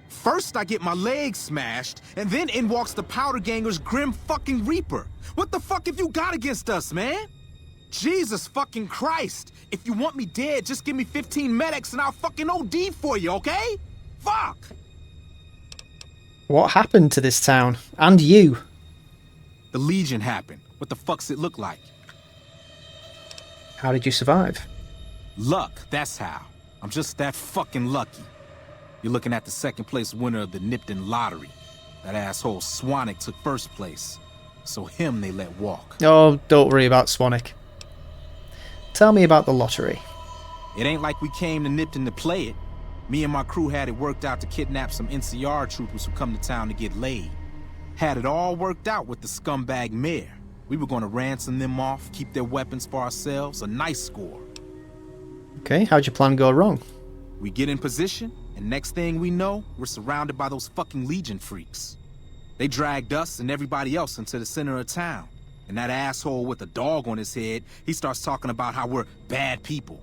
First I get my leg smashed, and then in walks the powder ganger's grim fucking reaper. What the fuck have you got against us, man? Jesus fucking Christ. If you want me dead, just give me 15 medics and I'll fucking OD for you, okay? Fuck! What happened to this town? And you? The Legion happened. What the fuck's it look like? How did you survive? Luck, that's how. I'm just that fucking lucky. You're looking at the second place winner of the Nipton lottery. That asshole Swanick took first place. So him they let walk. Oh, don't worry about Swanick. Tell me about the lottery. It ain't like we came to Nipton to play it. Me and my crew had it worked out to kidnap some NCR troopers who come to town to get laid. Had it all worked out with the scumbag mayor. We were going to ransom them off, keep their weapons for ourselves, a nice score. Okay, how'd your plan go wrong? We get in position, and next thing we know, we're surrounded by those fucking Legion freaks. They dragged us and everybody else into the center of town. And that asshole with a dog on his head, he starts talking about how we're bad people.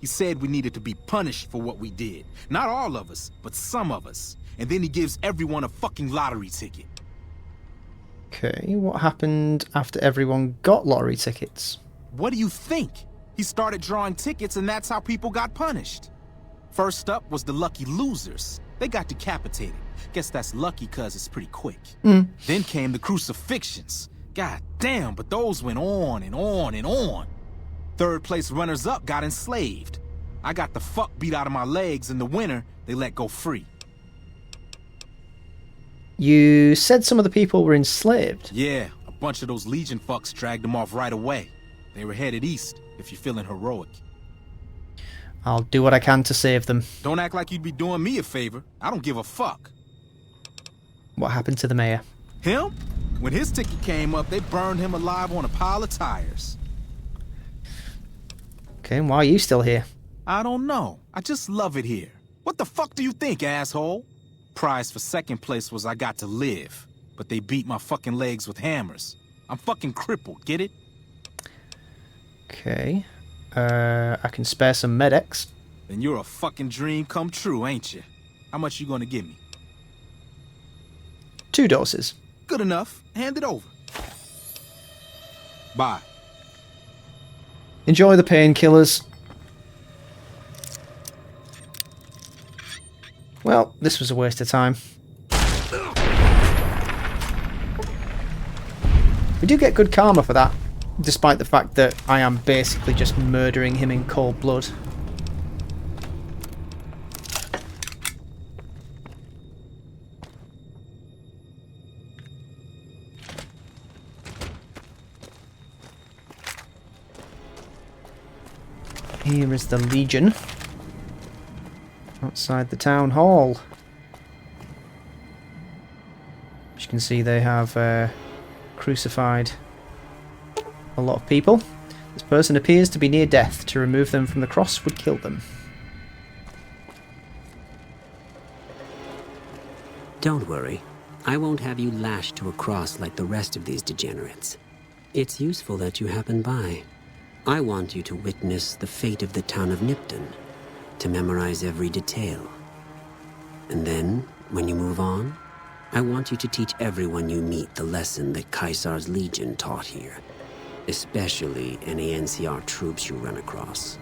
He said we needed to be punished for what we did. Not all of us, but some of us. And then he gives everyone a fucking lottery ticket. Okay, what happened after everyone got lottery tickets? What do you think? He started drawing tickets and that's how people got punished. First up was the lucky losers. They got decapitated. Guess that's lucky cause it's pretty quick. Then came the crucifixions. God damn, but those went on and on and on. Third place runners-up got enslaved. I got the fuck beat out of my legs and the winner they let go free. You said some of the people were enslaved? Yeah, a bunch of those Legion fucks dragged them off right away. They were headed east, if you're feeling heroic. I'll do what I can to save them. Don't act like you'd be doing me a favor. I don't give a fuck. What happened to the mayor? Him? When his ticket came up, they burned him alive on a pile of tires. Okay, and why are you still here? I don't know. I just love it here. What the fuck do you think, asshole? Prize for second place was I got to live. But they beat my fucking legs with hammers. I'm fucking crippled, get it? Okay. I can spare some medics. Then you're a fucking dream come true, ain't you? How much you gonna give me? 2 doses. Good enough. Hand it over. Bye. Enjoy the painkillers. Well, this was a waste of time. We do get good karma for that, despite the fact that I am basically just murdering him in cold blood. Here is the Legion. Outside the town hall. As you can see, they have crucified a lot of people. This person appears to be near death. To remove them from the cross would kill them. Don't worry. I won't have you lashed to a cross like the rest of these degenerates. It's useful that you happen by. I want you to witness the fate of the town of Nipton, to memorize every detail. And then, when you move on, I want you to teach everyone you meet the lesson that Caesar's Legion taught here, especially any NCR troops you run across.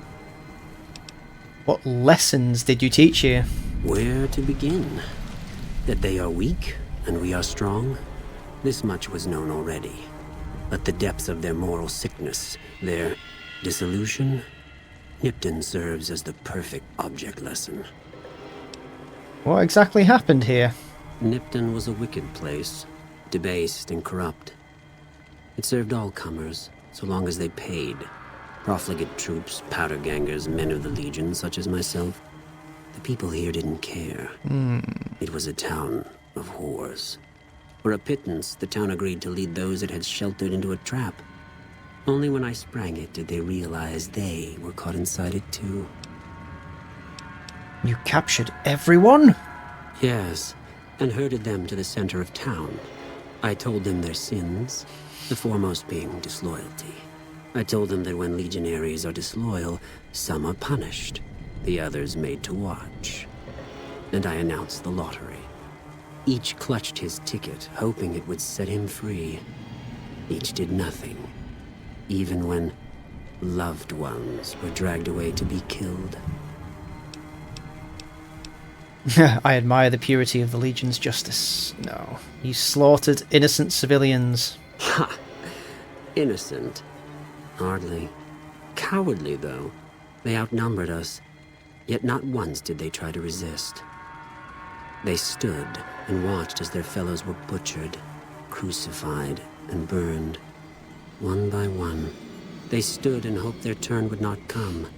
What lessons did you teach here? Where to begin? That they are weak and we are strong? This much was known already. But the depths of their moral sickness, their dissolution, Nipton serves as the perfect object lesson. What exactly happened here? Nipton was a wicked place, debased and corrupt. It served all comers, so long as they paid. Profligate troops, powder gangers, men of the Legion, such as myself. The people here didn't care. It was a town of whores. For a pittance, the town agreed to lead those it had sheltered into a trap. Only when I sprang it did they realize they were caught inside it too. You captured everyone? Yes, and herded them to the center of town. I told them their sins, the foremost being disloyalty. I told them that when legionaries are disloyal, some are punished, the others made to watch. And I announced the lottery. Each clutched his ticket, hoping it would set him free. Each did nothing, even when loved ones were dragged away to be killed. I admire the purity of the Legion's justice. No, you slaughtered innocent civilians. Ha! Innocent? Hardly. Cowardly, though. They outnumbered us, yet not once did they try to resist. They stood and watched as their fellows were butchered, crucified, and burned. One by one, they stood and hoped their turn would not come.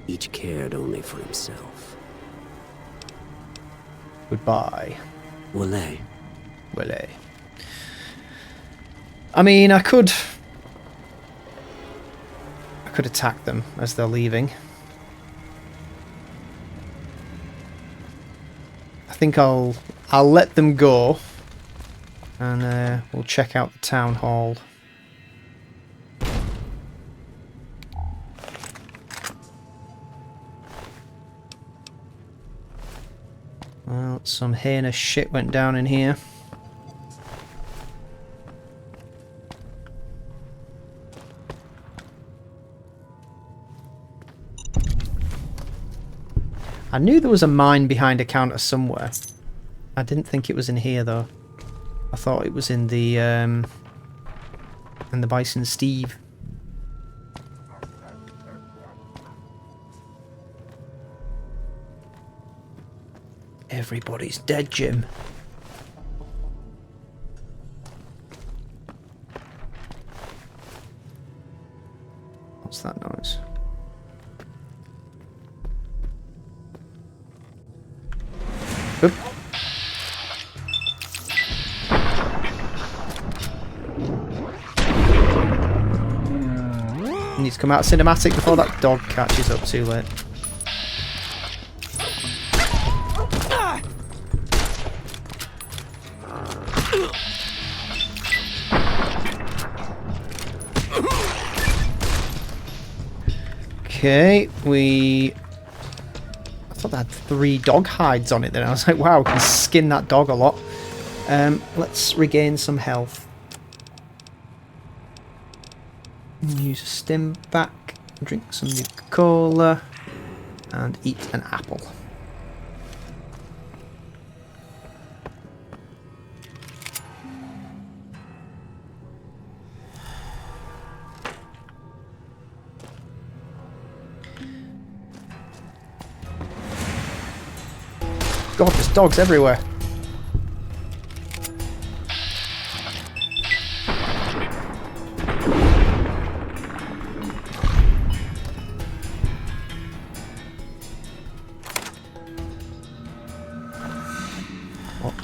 Each cared only for himself. Goodbye. Wale. Wale. I mean, I could attack them as they're leaving. I think I'll let them go, and we'll check out the town hall. Well, some heinous shit went down in here. I knew there was a mine behind a counter somewhere. I didn't think it was in here though. I thought it was in the Bison Steve. Everybody's dead, Jim. What's that noise? Oop. Needs to come out cinematic before that dog catches up too late. Okay, I thought that had 3 dog hides on it then. I was like, wow, we can skin that dog a lot. Let's regain some health. Use a stim back, drink some Nuka-Cola, and eat an apple. God, there's dogs everywhere.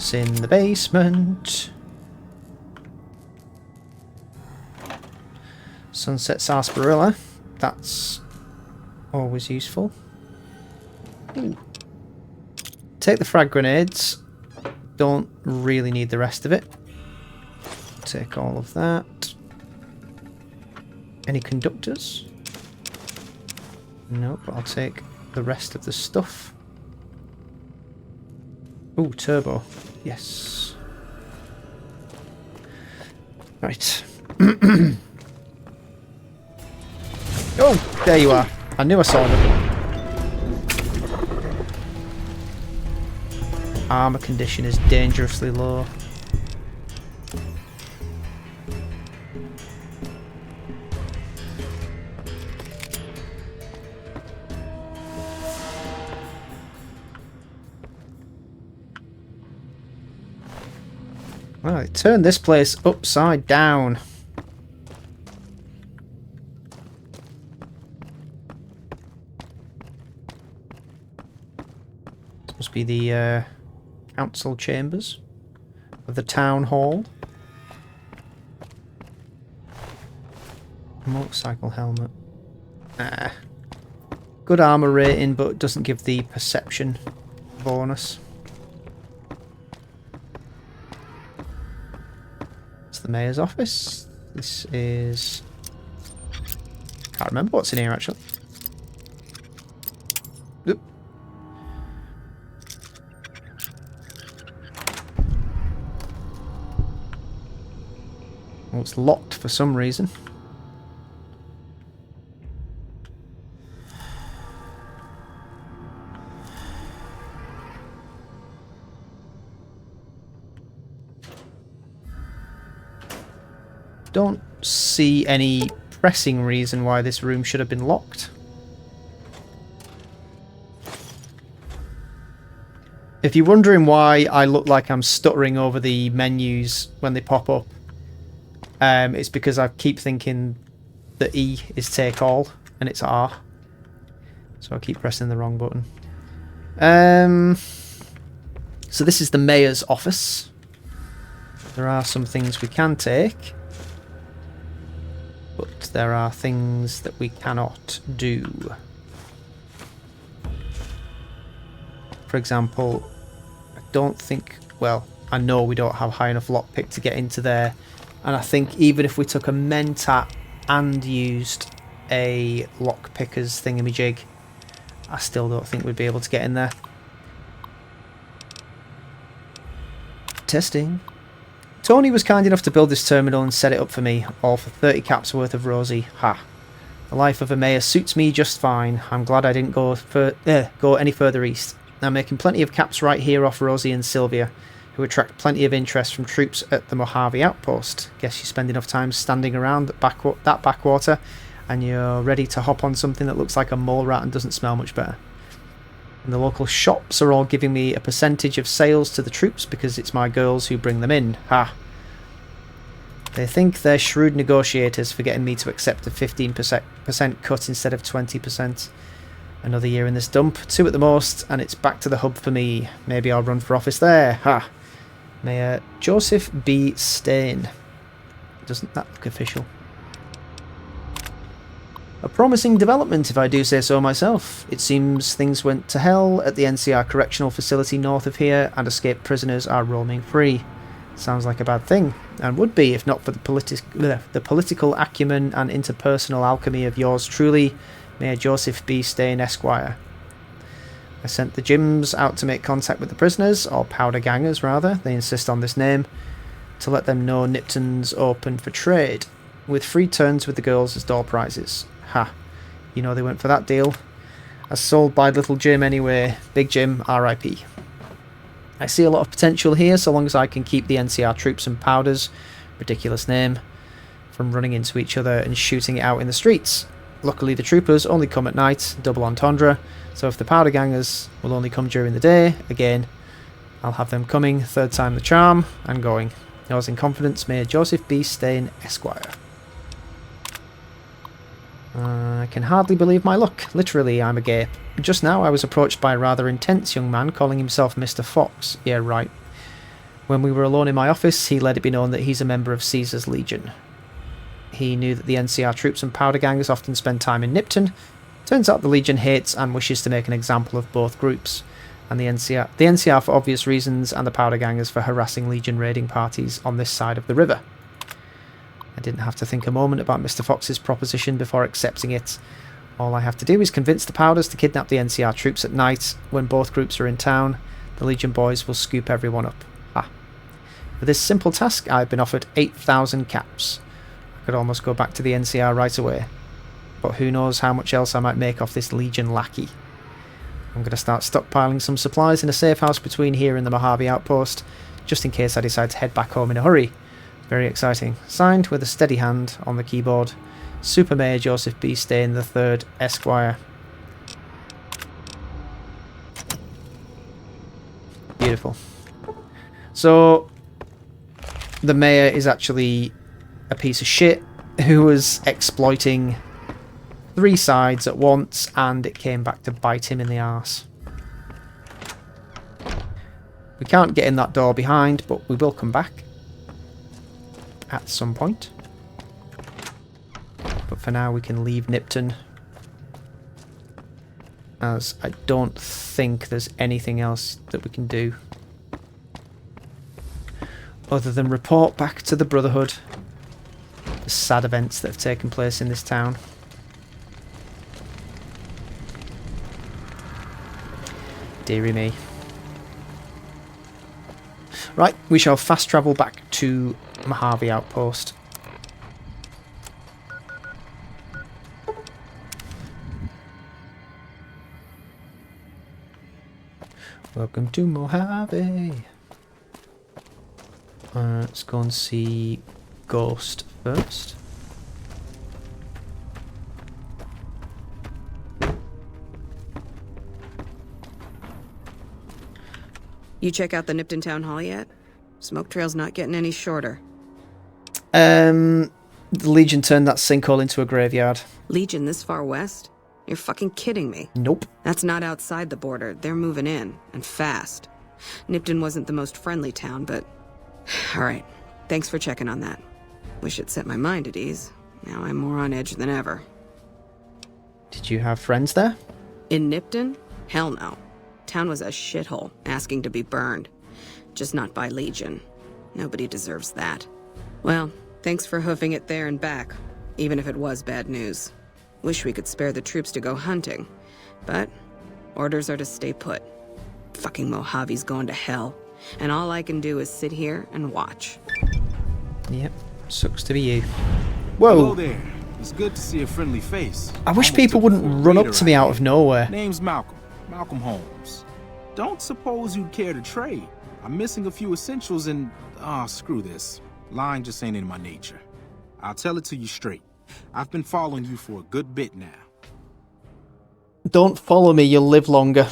What's in the basement? Sunset sarsaparilla. That's always useful. Ooh. Take the frag grenades. Don't really need the rest of it. Take all of that. Any conductors? Nope, I'll take the rest of the stuff. Ooh, turbo. Yes. Right. Oh, there you are. I knew I saw them. Armor condition is dangerously low. Well, they turned this place upside down. This must be the council chambers of the town hall. Motorcycle helmet. Good armor rating, but doesn't give the perception bonus. It's the mayor's office. This is... can't remember what's in here actually. Oop. Well, it's locked for some reason. Don't see any pressing reason why this room should have been locked. If you're wondering why I look like I'm stuttering over the menus when they pop up, it's because I keep thinking that E is take all and it's R. So I keep pressing the wrong button. So this is the mayor's office. There are some things we can take, but there are things that we cannot do. For example, I don't think, well, I know we don't have high enough lockpick to get into there, and I think even if we took a mentat and used a lockpicker's thingamajig, I still don't think we'd be able to get in there. Testing. Tony was kind enough to build this terminal and set it up for me, all for 30 caps worth of Rosie. Ha. The life of a mayor suits me just fine. I'm glad I didn't go any further east. I'm making plenty of caps right here off Rosie and Sylvia, who attract plenty of interest from troops at the Mojave outpost. Guess you spend enough time standing around that backwater, and you're ready to hop on something that looks like a mole rat and doesn't smell much better. And the local shops are all giving me a percentage of sales to the troops because it's my girls who bring them in. Ha! They think they're shrewd negotiators for getting me to accept a 15% cut instead of 20%. Another year in this dump, 2 at the most, and it's back to the hub for me. Maybe I'll run for office there. Ha! Mayor Joseph B. Stain. Doesn't that look official? A promising development, if I do say so myself. It seems things went to hell at the NCR correctional facility north of here, and escaped prisoners are roaming free. Sounds like a bad thing, and would be if not for the political acumen and interpersonal alchemy of yours truly, Mayor Joseph B. Stain, Esquire. I sent the Jims out to make contact with the prisoners, or powder gangers rather, they insist on this name, to let them know Nipton's open for trade, with free turns with the girls as door prizes. Ha, you know they went for that deal. As sold by Little Jim anyway, Big Jim, R.I.P. I see a lot of potential here so long as I can keep the NCR troops and powders, ridiculous name, from running into each other and shooting it out in the streets. Luckily the troopers only come at night, double entendre, so if the powder gangers will only come during the day, again, I'll have them coming, third time the charm, and going. Yours in confidence, Mayor Joseph B. Stain, Esquire. I can hardly believe my luck. Literally, I'm a gape. Just now I was approached by a rather intense young man calling himself Mr. Fox. Yeah, right. When we were alone in my office, he let it be known that he's a member of Caesar's Legion. He knew that the NCR troops and powder gangers often spend time in Nipton. Turns out the Legion hates and wishes to make an example of both groups, and the NCR for obvious reasons, and the powder gangers for harassing Legion raiding parties on this side of the river. I didn't have to think a moment about Mr. Fox's proposition before accepting it. All I have to do is convince the powders to kidnap the NCR troops at night when both groups are in town. The Legion boys will scoop everyone up. For this simple task, I've been offered 8,000 caps. I could almost go back to the NCR right away. But who knows how much else I might make off this Legion lackey. I'm going to start stockpiling some supplies in a safe house between here and the Mojave outpost, just in case I decide to head back home in a hurry. Very exciting. Signed with a steady hand on the keyboard, Super Mayor Joseph B. Stain III, Esquire. Beautiful. So, the mayor is actually a piece of shit who was exploiting 3 sides at once, and it came back to bite him in the arse. We can't get in that door behind, but we will come back at some point. But for now we can leave Nipton, as I don't think there's anything else that we can do other than report back to the Brotherhood the sad events that have taken place in this town. Deary me. Right, we shall fast travel back to Mojave Outpost. Welcome to Mojave. Let's go and see Ghost first. You check out the Nipton Town Hall yet? Smoke trail's not getting any shorter. The Legion turned that sinkhole into a graveyard. Legion this far west? You're fucking kidding me. Nope. That's not outside the border. They're moving in, and fast. Nipton wasn't the most friendly town, but... Alright, thanks for checking on that. Wish it set my mind at ease. Now I'm more on edge than ever. Did you have friends there? In Nipton? Hell no. Town was a shithole, asking to be burned. Just not by Legion. Nobody deserves that. Well, thanks for hoofing it there and back, even if it was bad news. Wish we could spare the troops to go hunting, but orders are to stay put. Fucking Mojave's going to hell, and all I can do is sit here and watch. Yep, sucks to be you. Whoa! Hello there. It's good to see a friendly face. I wish people wouldn't run up to me out of nowhere. Name's Malcolm. Malcolm Holmes. Don't suppose you'd care to trade. I'm missing a few essentials and... screw this. Lying just ain't in my nature. I'll tell it to you straight. I've been following you for a good bit now. Don't follow me, you'll live longer.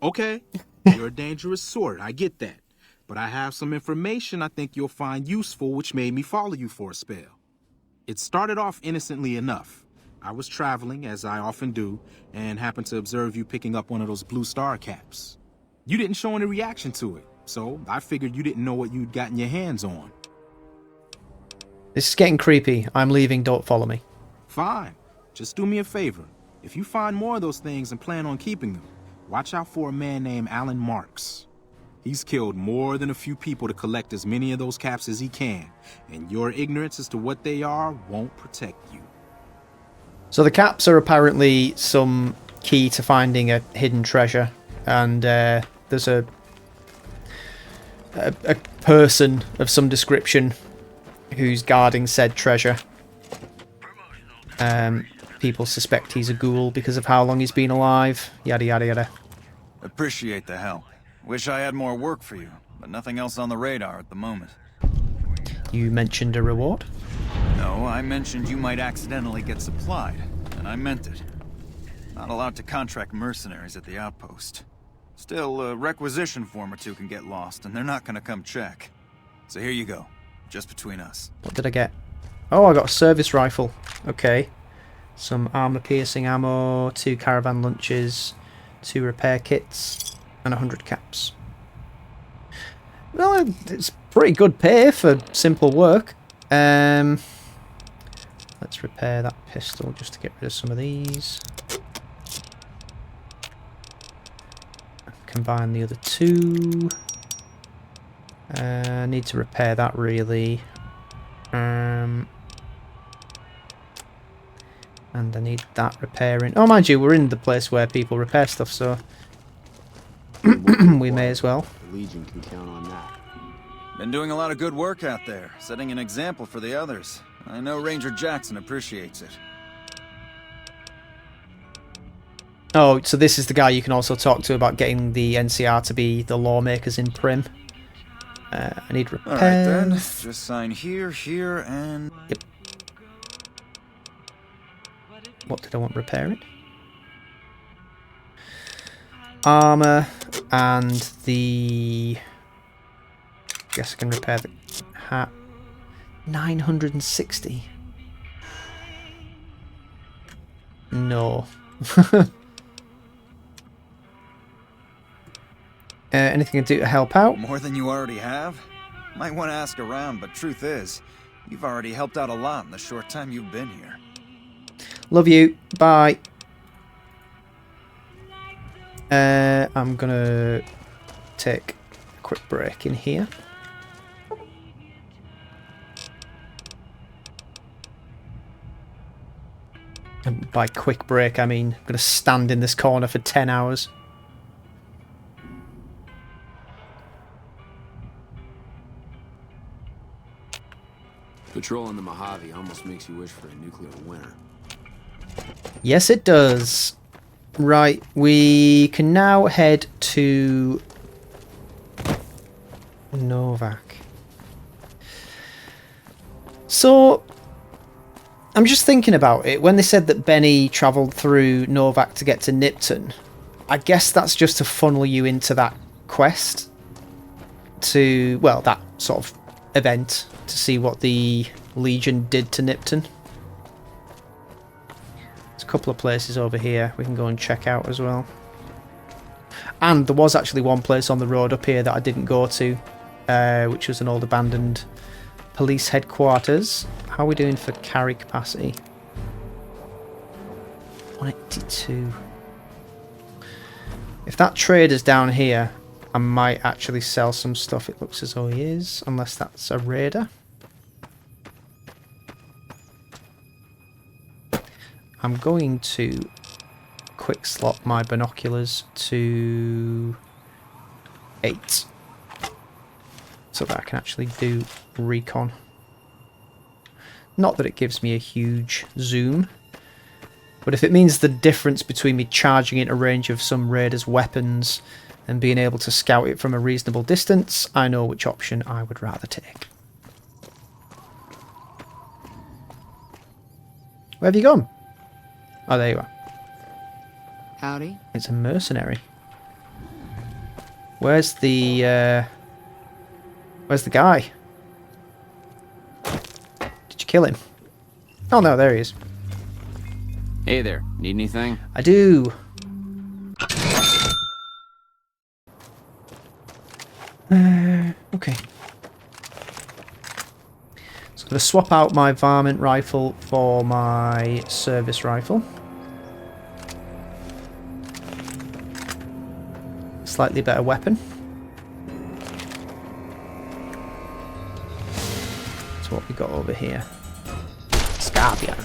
Okay, you're a dangerous sort, I get that. But I have some information I think you'll find useful, which made me follow you for a spell. It started off innocently enough. I was traveling, as I often do, and happened to observe you picking up one of those blue star caps. You didn't show any reaction to it, so I figured you didn't know what you'd gotten your hands on. This is getting creepy. I'm leaving, don't follow me. Fine. Just do me a favor. If you find more of those things and plan on keeping them, watch out for a man named Alan Marks. He's killed more than a few people to collect as many of those caps as he can, and your ignorance as to what they are won't protect you. So the caps are apparently some key to finding a hidden treasure, and there's a person of some description who's guarding said treasure. People suspect he's a ghoul because of how long he's been alive, yada yada yada. Appreciate the help. Wish I had more work for you, but nothing else on the radar at the moment. You mentioned a reward? No, I mentioned you might accidentally get supplied, and I meant it. Not allowed to contract mercenaries at the outpost. Still, a requisition form or two can get lost, and they're not gonna come check. So here you go, just between us. What did I get? Oh, I got a service rifle. Okay. Some armor-piercing ammo, 2 caravan lunches, 2 repair kits, and 100 caps. Well, it's pretty good pay for simple work. Let's repair that pistol just to get rid of some of these. Combine the other two. Need to repair that really. And I need that repairing. Oh, mind you, we're in the place where people repair stuff, so we may as well. The Legion can count on that. Been doing a lot of good work out there, setting an example for the others. I know Ranger Jackson appreciates it. Oh, so this is the guy you can also talk to about getting the NCR to be the lawmakers in Prim. I need repairs. Alright then, just sign here, here, and... Yep. What did I want repairing? Armor and the... Guess I can repair the hat. 960. No. Anything I can do to help out? More than you already have? Might want to ask around, but truth is, you've already helped out a lot in the short time you've been here. Love you. Bye. I'm gonna take a quick break in here. And by quick break, I mean I'm gonna stand in this corner for 10 hours. Patrolling the Mojave almost makes you wish for a nuclear winter. Yes, it does. Right, we can now head to Novak. So, I'm just thinking about it. When they said that Benny travelled through Novak to get to Nipton, I guess that's just to funnel you into that quest. To, well, that sort of event. To see what the Legion did to Nipton. There's a couple of places over here we can go and check out as well. And there was actually one place on the road up here that I didn't go to, which was an old abandoned police headquarters. How are we doing for carry capacity? 182. If that trader's down here, I might actually sell some stuff. It looks as though he is, unless that's a raider. I'm going to quick slot my binoculars to 8 so that I can actually do recon. Not that it gives me a huge zoom, but if it means the difference between me charging into range of some raiders' weapons and being able to scout it from a reasonable distance, I know which option I would rather take. Where have you gone? Oh, there you are. Howdy. It's a mercenary. Where's the guy? Did you kill him? Oh no, there he is. Hey there, need anything? I do. Okay. So I'm going to swap out my varmint rifle for my service rifle. Slightly better weapon. That's what we got over here. Scorpions.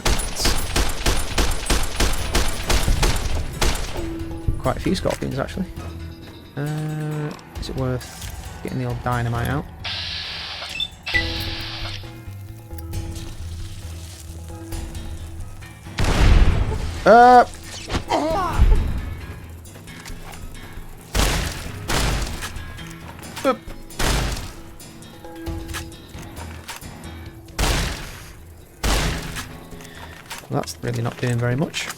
Quite a few scorpions actually. Is it worth getting the old dynamite out? Oop. Well, that's really not doing very much.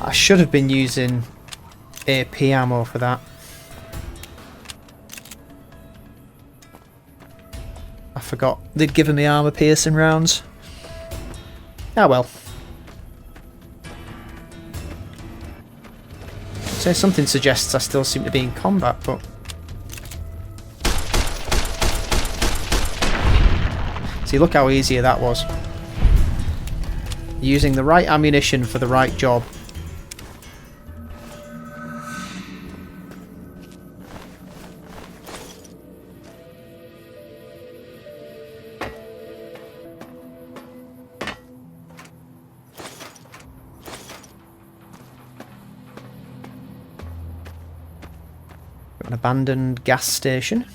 I should have been using AP ammo for that. I forgot they'd given me armor piercing rounds. Ah well. So something suggests I still seem to be in combat, but... See, look how easy that was. Using the right ammunition for the right job. An abandoned gas station.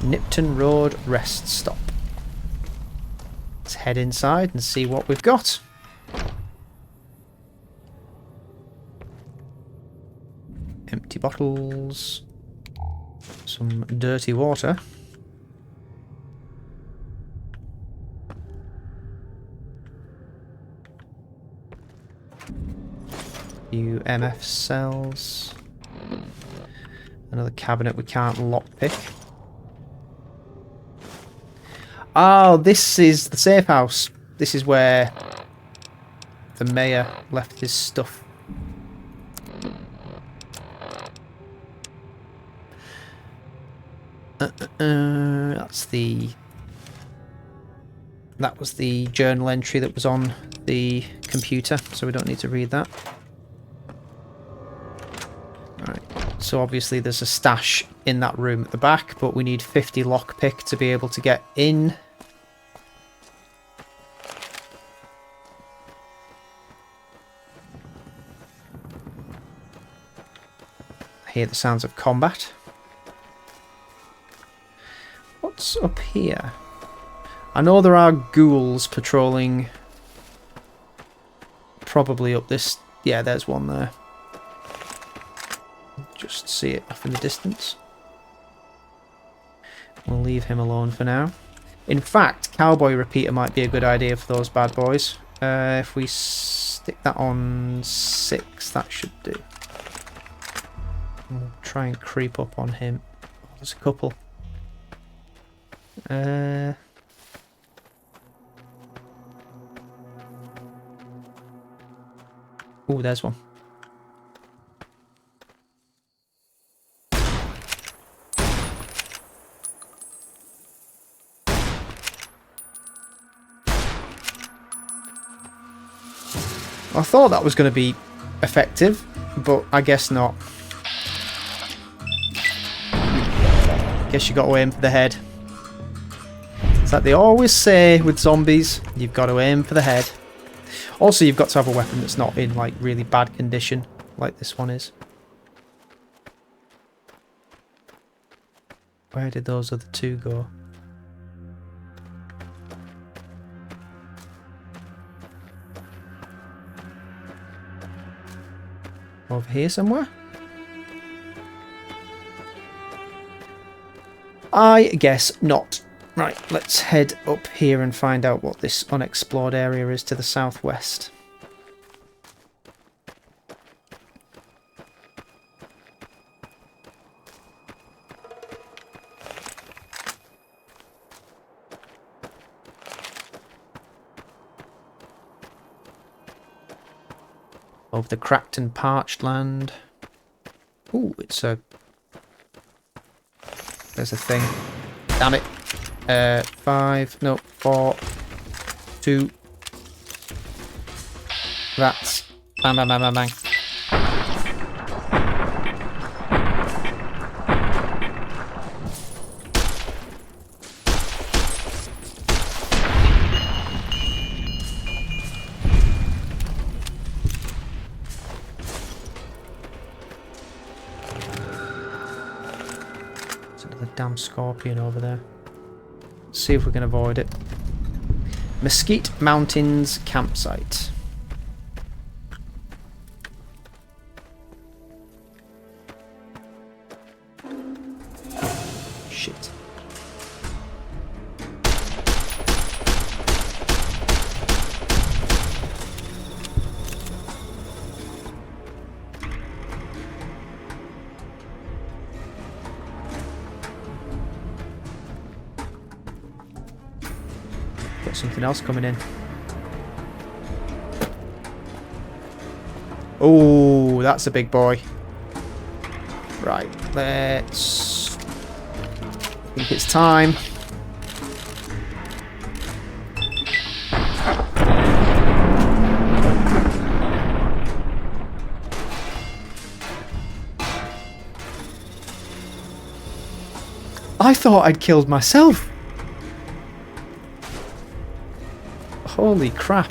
Nipton Road rest stop. Let's head inside and see what we've got. Empty bottles. Some dirty water. Few MF cells. Another cabinet we can't lockpick. Oh, this is the safe house. This is where the mayor left his stuff. That was the journal entry that was on the computer, so we don't need to read that. Right. So obviously there's a stash in that room at the back, but we need 50 lockpick to be able to get in. I hear the sounds of combat. What's up here? I know there are ghouls patrolling. Probably up this... Yeah, there's one there. Just see it off in the distance. We'll leave him alone for now. In fact, cowboy repeater might be a good idea for those bad boys. If we stick that on 6, that should do. We'll try and creep up on him. Oh, there's a couple. Oh, there's one. I thought that was going to be effective, but I guess not. Guess you got to aim for the head. It's like they always say with zombies, you've got to aim for the head. Also, you've got to have a weapon that's not in like really bad condition, like this one is. Where did those other two go? Over here somewhere? I guess not. Right, let's head up here and find out what this unexplored area is to the southwest. Of the cracked and parched land. Ooh, it's a... There's a thing. Damn it. 5, no, 4, 2. Rats. Bang, bang, bang, bang, bang. There's another damn scorpion over there. See if we can avoid it. Mesquite Mountains campsite. Shit. something else coming in. Oh, that's a big boy. Right, let's... I think it's time. I thought I'd killed myself. Holy crap.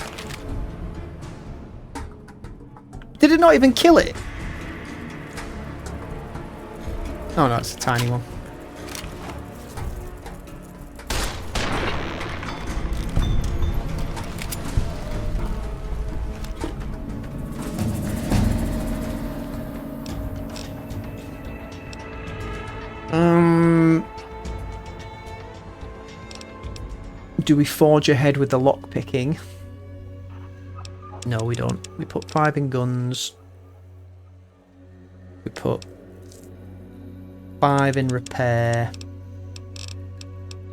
Did it not even kill it? Oh no, it's a tiny one. Do we forge ahead with the lock picking? No, we don't. We put 5 in guns. We put 5 in repair.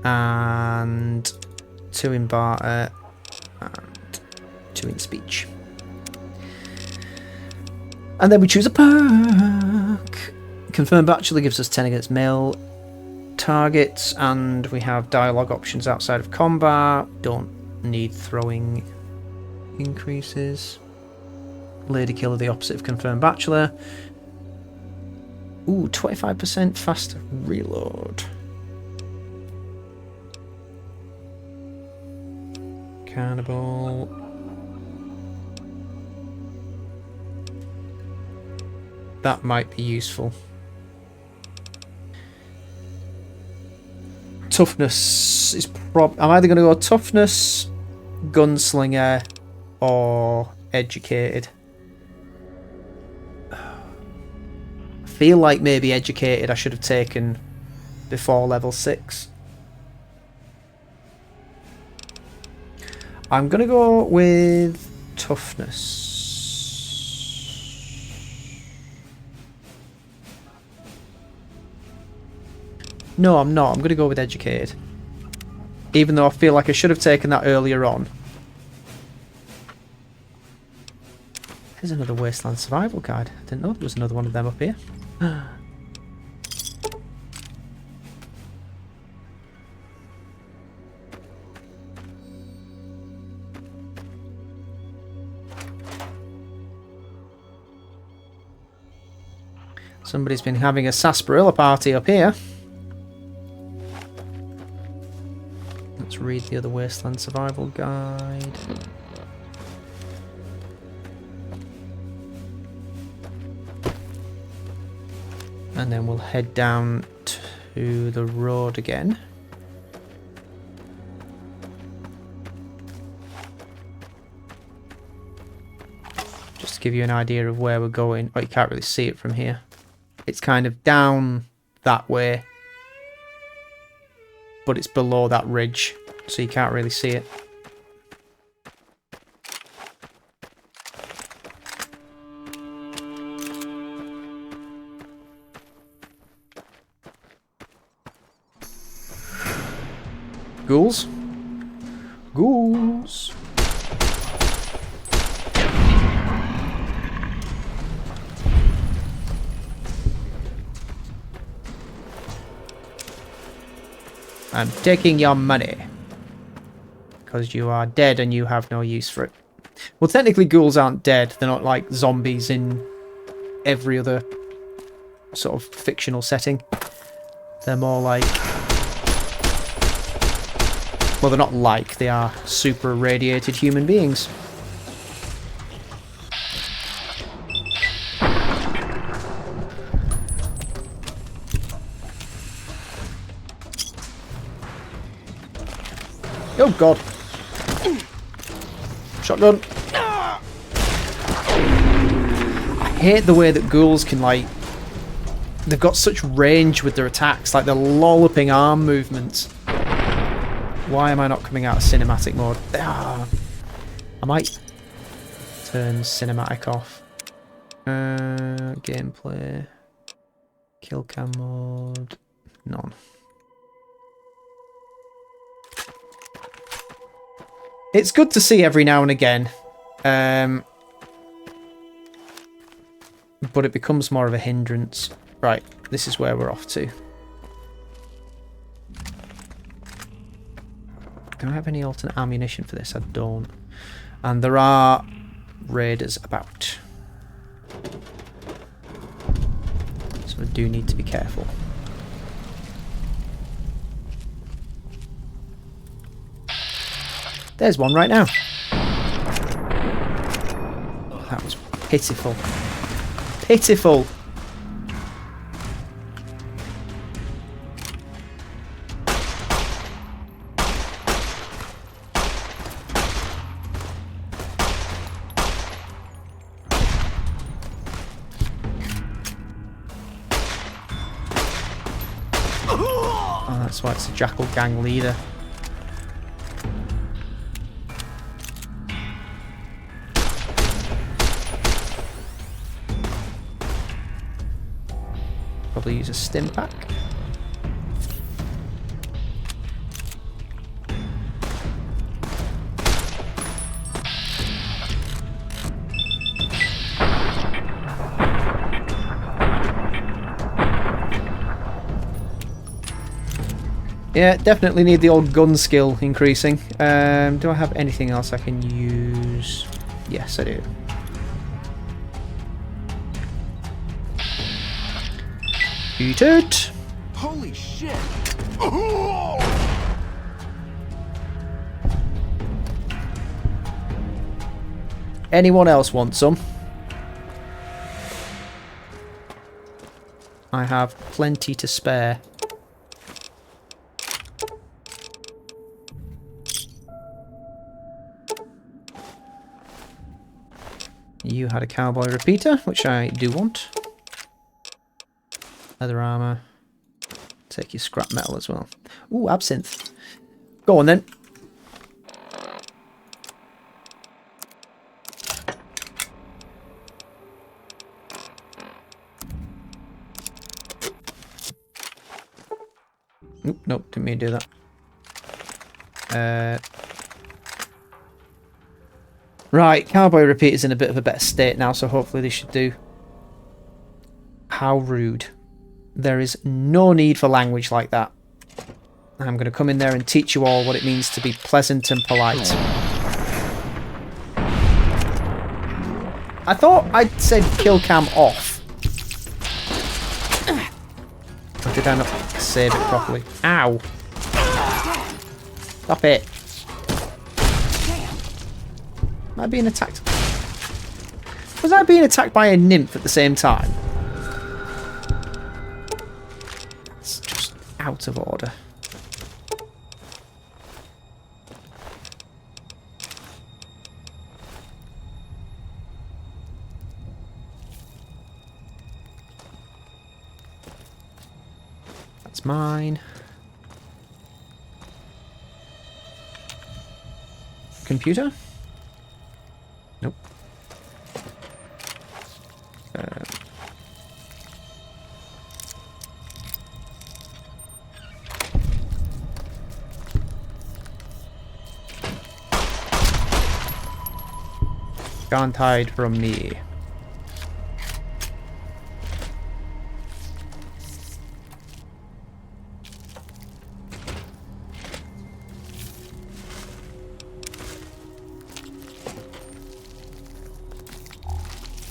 And 2 in barter. And 2 in speech. And then we choose a perk. Confirm Bachelor gives us 10 against male targets, and we have dialogue options outside of combat. Don't need throwing increases. Lady Killer, the opposite of Confirmed Bachelor. Ooh, 25% faster reload. Cannibal. That might be useful. Toughness is I'm either going to go toughness, gunslinger, or educated. I feel like maybe educated I should have taken before level 6. I'm going to go with toughness. No, I'm not. I'm going to go with educated. Even though I feel like I should have taken that earlier on. There's another Wasteland Survival Guide. I didn't know there was another one of them up here. Somebody's been having a sarsaparilla party up here. Let's read the other Wasteland Survival Guide. And then we'll head down to the road again. Just to give you an idea of where we're going. Oh, you can't really see it from here. It's kind of down that way, but it's below that ridge, so you can't really see it. Ghouls? Ghouls! I'm taking your money. Because you are dead and you have no use for it. Well, technically ghouls aren't dead. They're not like zombies in every other sort of fictional setting. They're more like... well, they're not like. They are super irradiated human beings. Oh god. Shotgun. I hate the way that ghouls can, like... they've got such range with their attacks, like they're lolloping arm movements. Why am I not coming out of cinematic mode? I might turn cinematic off. Gameplay. Kill cam mode. None. It's good to see every now and again. But it becomes more of a hindrance. Right, this is where we're off to. Do I have any alternate ammunition for this? I don't. And there are raiders about. So I do need to be careful. There's one right now. That was pitiful. Pitiful. Oh, that's why it's a Jackal gang leader. Probably use a stim pack. Yeah, definitely need the old gun skill increasing. Do I have anything else I can use? Yes, I do. Eat it! Holy shit! Anyone else want some? I have plenty to spare. You had a cowboy repeater, which I do want. Leather armor. Take your scrap metal as well. Ooh, absinthe. Go on then. Oop, nope, didn't mean to do that. Right, cowboy repeater's in a bit of a better state now, so hopefully this should do. How rude. There is no need for language like that. I'm going to come in there and teach you all what it means to be pleasant and polite. I thought I'd said kill cam off. Or did I not save it properly? Ow. Stop it. Am I being attacked? Was I being attacked by a nymph at the same time? It's just out of order. That's mine. Computer? Nope. Can't hide from me.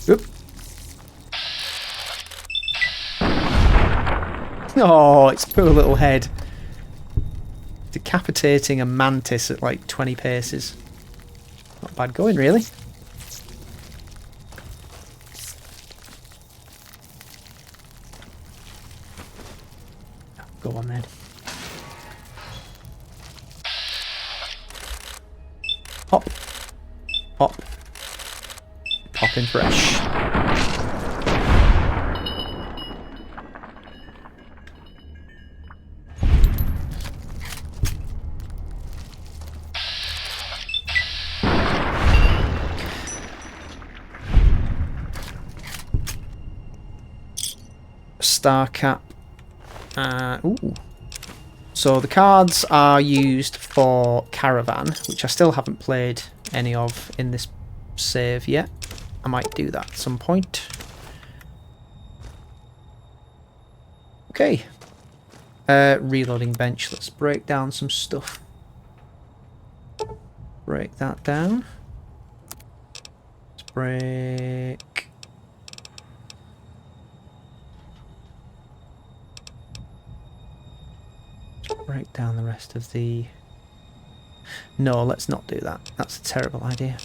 Oop. Oh, its poor little head. Decapitating a mantis at like 20 paces. Not bad going, really. Go on then. Pop. Pop. Popping fresh. Star cap. Ooh. So the cards are used for Caravan, which I still haven't played any of in this save yet. I might do that at some point. Okay. Reloading bench. Let's break down some stuff. Break that down. Let's break... break down the rest of the... No, let's not do that. That's a terrible idea.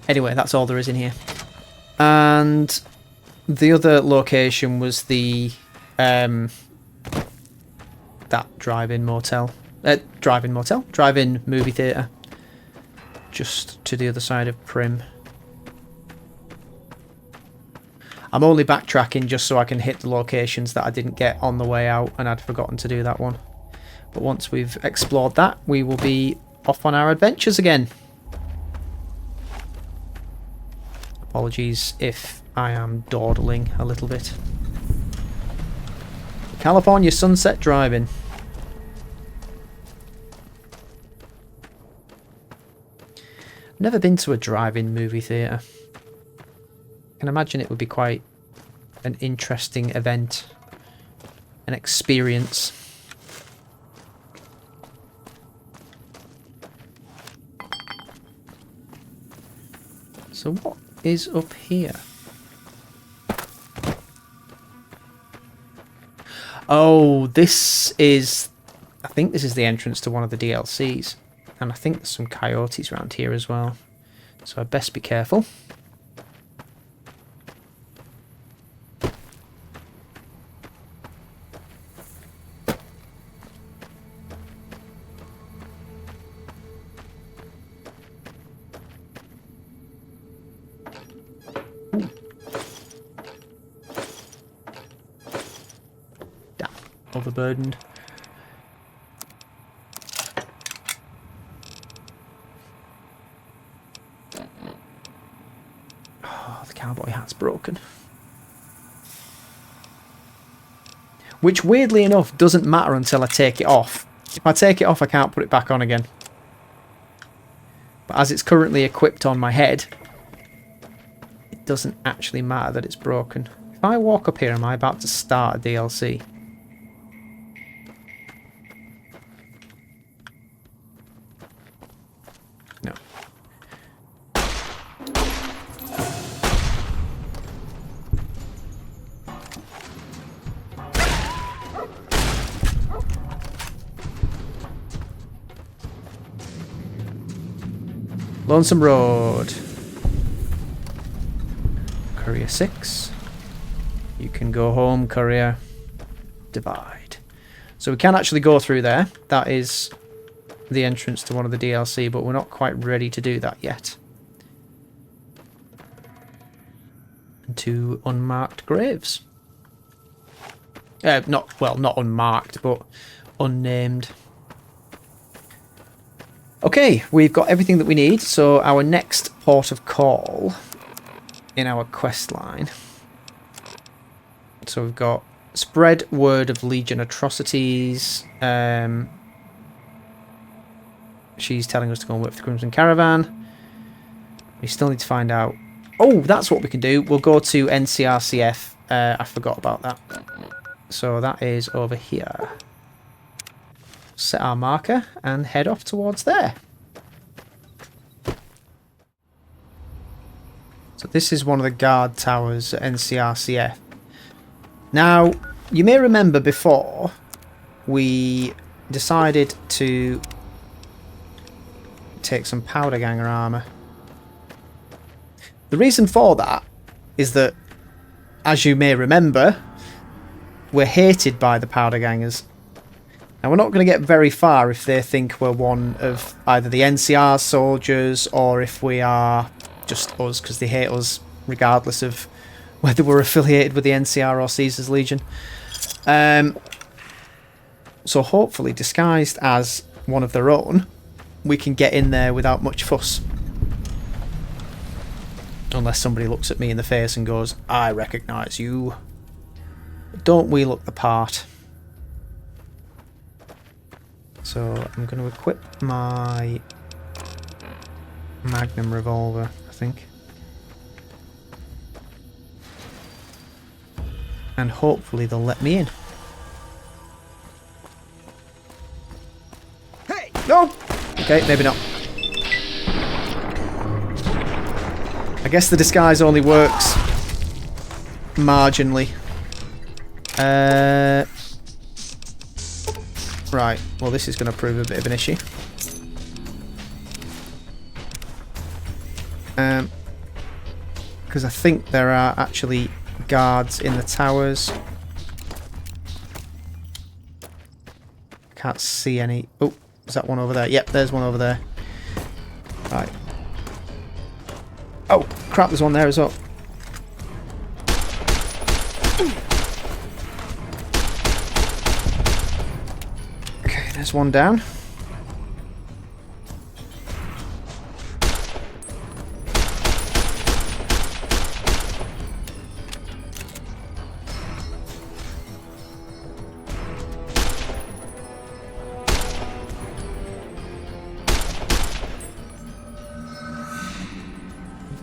Anyway, that's all there is in here. And the other location was the that drive-in motel. Drive-in movie theatre. Just to the other side of Prim. I'm only backtracking just so I can hit the locations that I didn't get on the way out, and I'd forgotten to do that one. But once we've explored that, we will be off on our adventures again. Apologies if I am dawdling a little bit. California sunset driving. Never been to a drive-in movie theatre. I can imagine it would be quite an interesting event, an experience. So what is up here? Oh, this is... I think this is the entrance to one of the DLCs. And I think there's some coyotes around here as well. So I'd best be careful. Overburdened. Oh, the cowboy hat's broken. Which, weirdly enough, doesn't matter until I take it off. If I take it off, I can't put it back on again. But as it's currently equipped on my head, it doesn't actually matter that it's broken. If I walk up here, am I about to start a DLC? No. Lonesome Road. Courier 6. You can go home, Courier. Divide. So we can actually go through there. That is the entrance to one of the DLC, but we're not quite ready to do that yet. And 2 unmarked graves. Not unmarked, but unnamed. Okay, we've got everything that we need, so our next port of call in our quest line. So we've got spread word of Legion atrocities. She's telling us to go and work for the Crimson Caravan. We still need to find out. Oh, that's what we can do. We'll go to NCRCF. I forgot about that. So that is over here. Set our marker and head off towards there. So this is one of the guard towers at NCRCF. Now, you may remember before we decided to take some powder ganger armor. The reason for that is that, as you may remember, we're hated by the powder gangers. Now, we're not going to get very far if they think we're one of either the NCR soldiers or if we are just us, because they hate us regardless of whether we're affiliated with the NCR or Caesar's Legion. So hopefully, disguised as one of their own, we can get in there without much fuss. Unless somebody looks at me in the face and goes, I recognise you. Don't we look the part? So I'm going to equip my Magnum revolver, I think. And hopefully they'll let me in. Hey! No! Okay, maybe not. I guess the disguise only works marginally. Right, well this is going to prove a bit of an issue. Because I think there are actually guards in the towers. Can't see any. Oh, is that one over there? Yep, there's one over there. Right. Oh, crap, there's one there as well. Okay, there's one down.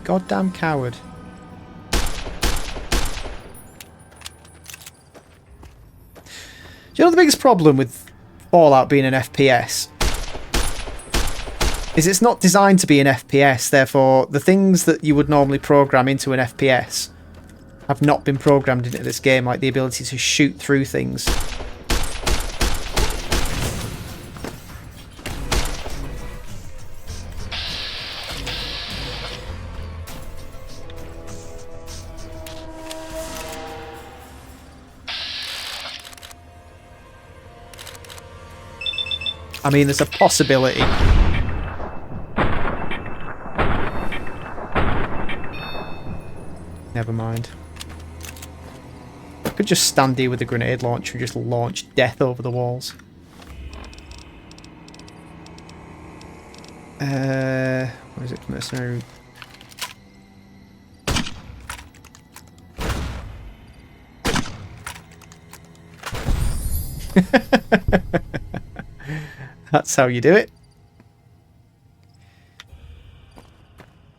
Goddamn coward. Do you know the biggest problem with Fallout being an FPS? Is it's not designed to be an FPS, therefore the things that you would normally program into an FPS have not been programmed into this game, like the ability to shoot through things. I mean, there's a possibility. Never mind. I could just stand here with a grenade launcher and just launch death over the walls. Where is it? Mercenary. That's how you do it.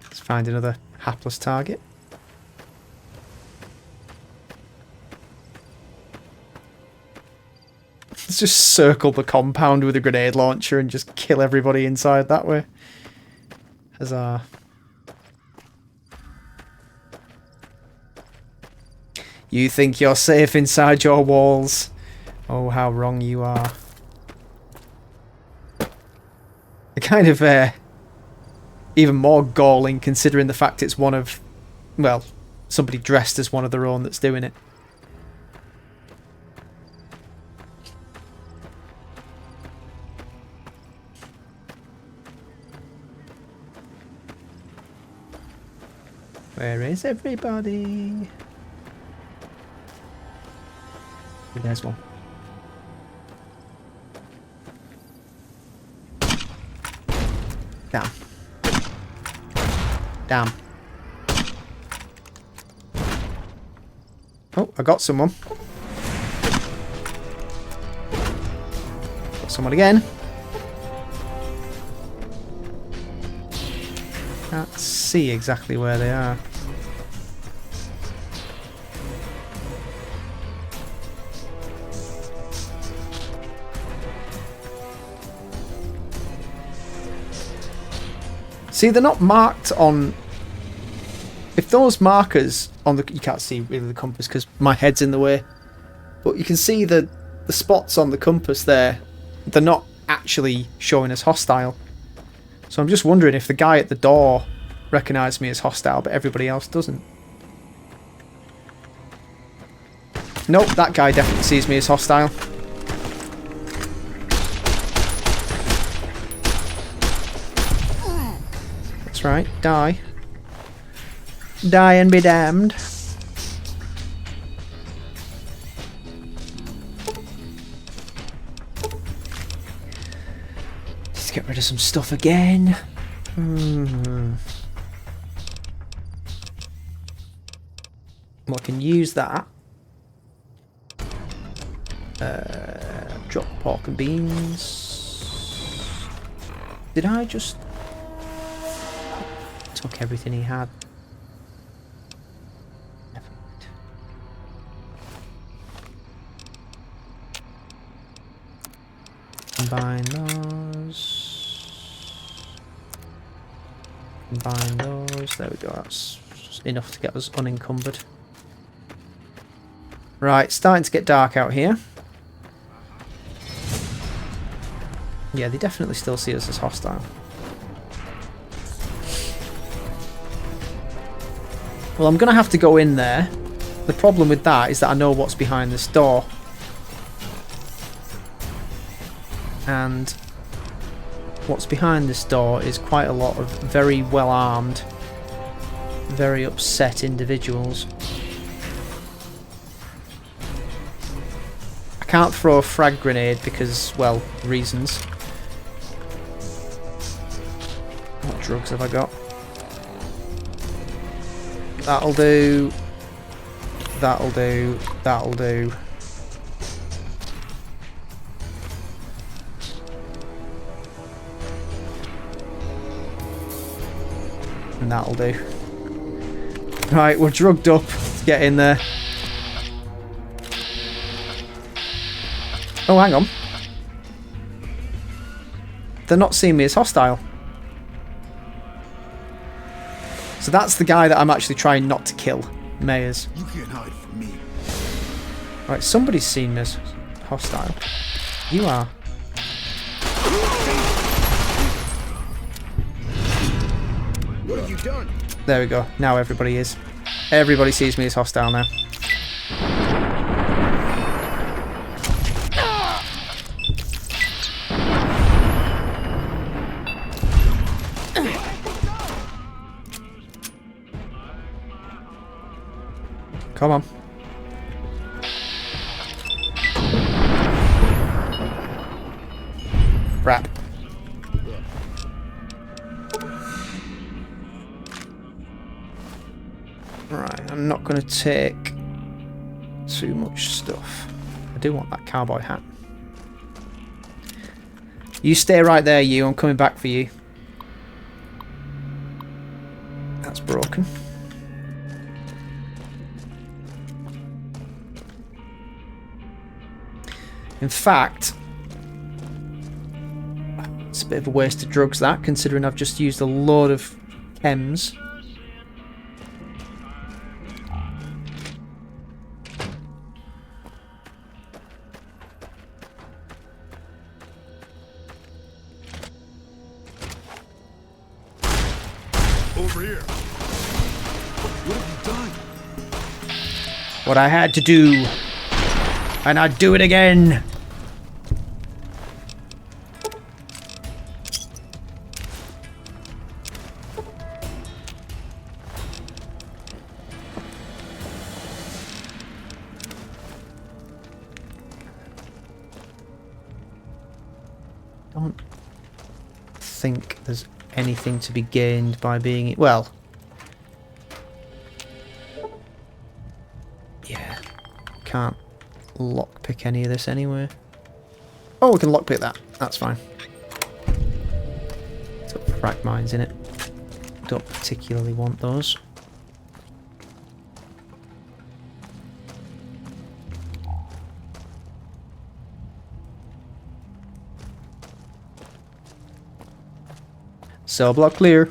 Let's find another hapless target. Let's just circle the compound with a grenade launcher and just kill everybody inside that way. Huzzah. You think you're safe inside your walls? Oh, how wrong you are. Kind of even more galling considering the fact it's one of, well, somebody dressed as one of their own that's doing it. Where is everybody? There's one. Damn. Damn. Oh, I got someone. Got someone again. Can't see exactly where they are. See, they're not marked on... If those markers on the... You can't see really the compass because my head's in the way. But you can see the spots on the compass there. They're not actually showing as hostile. So I'm just wondering if the guy at the door recognised me as hostile, but everybody else doesn't. Nope, that guy definitely sees me as hostile. Right, die. Die and be damned. Let's get rid of some stuff again. Well, I can use that. Drop pork and beans. Did I just... Took everything he had. Never mind. Combine those. Combine those. There we go. That's enough to get us unencumbered. Right, starting to get dark out here. Yeah, they definitely still see us as hostile. Well, I'm going to have to go in there. The problem with that is that I know what's behind this door. And what's behind this door is quite a lot of very well armed, very upset individuals. I can't throw a frag grenade because, well, reasons. What drugs have I got? That'll do. That'll do. That'll do. And that'll do. Right, we're drugged up. Let's get in there. Oh, hang on. They're not seeing me as hostile. So that's the guy that I'm actually trying not to kill. Mayors. You can't hide from me. Right, somebody's seen me as hostile. You are. What have you done? There we go. Now everybody is. Everybody sees me as hostile now. Come on. Crap. Right, I'm not going to take too much stuff. I do want that cowboy hat. You stay right there, you. I'm coming back for you. That's broken. In fact, it's a bit of a waste of drugs, that, considering I've just used a load of chems. Over here. What have you done? What I had to do. And I'd do it again. Don't think there's anything to be gained by being... Well... Yeah. Can't lockpick any of this anyway. Oh, we can lockpick that. That's fine. It's got frag mines in it. Don't particularly want those. Cell block clear.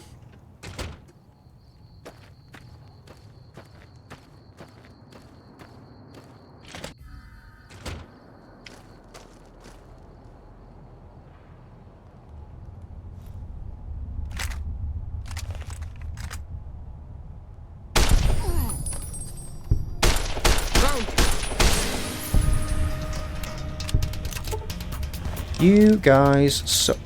You guys suck.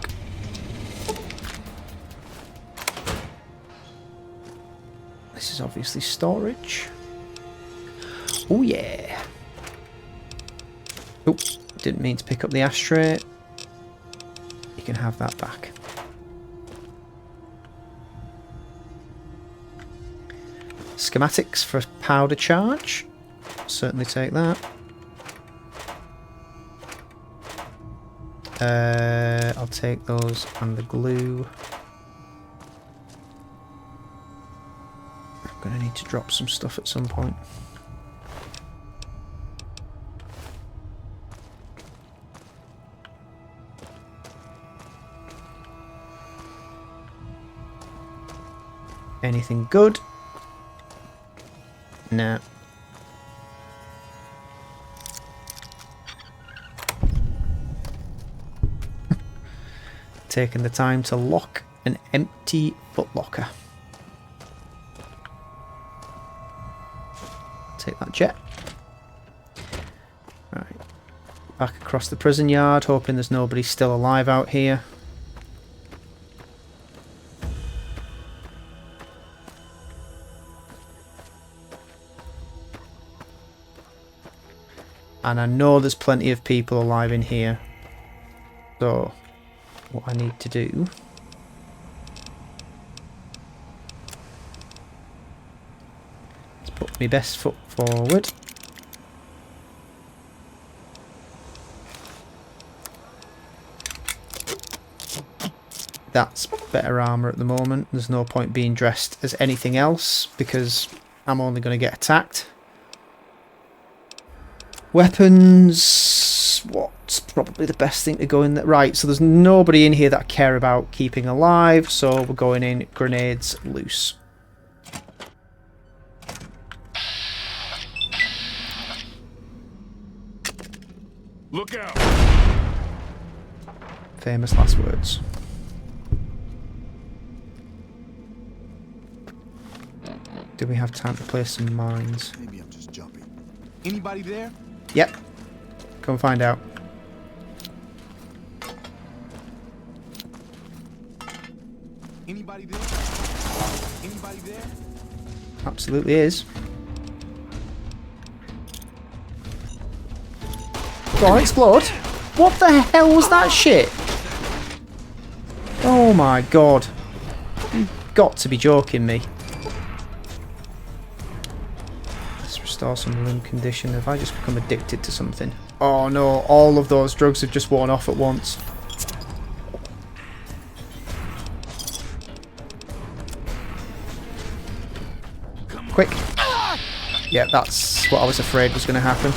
This is obviously storage. Oh yeah. Oh, didn't mean to pick up the ashtray. You can have that back. Schematics for powder charge. Certainly take that. I'll take those and the glue. I'm going to need to drop some stuff at some point. Anything good? Nah. Taking the time to lock an empty footlocker. Take that jet. Right. Back across the prison yard, hoping there's nobody still alive out here. And I know there's plenty of people alive in here. So, what I need to do is put my best foot forward. That's better armour at the moment. There's no point being dressed as anything else because I'm only going to get attacked. Weapons, what's probably the best thing to go in there? Right, so there's nobody in here that I care about keeping alive, so we're going in grenades loose. Look out! Famous last words. Do we have time to place some mines? Maybe I'm just jumping. Anybody there? Yep. Come find out. Anybody there? Anybody there? Absolutely is. Go on, explode. What the hell was that shit? Oh my god. You've got to be joking me. Let's restore some limb condition. Have I just become addicted to something? Oh no, all of those drugs have just worn off at once. Quick. Yeah, that's what I was afraid was going to happen.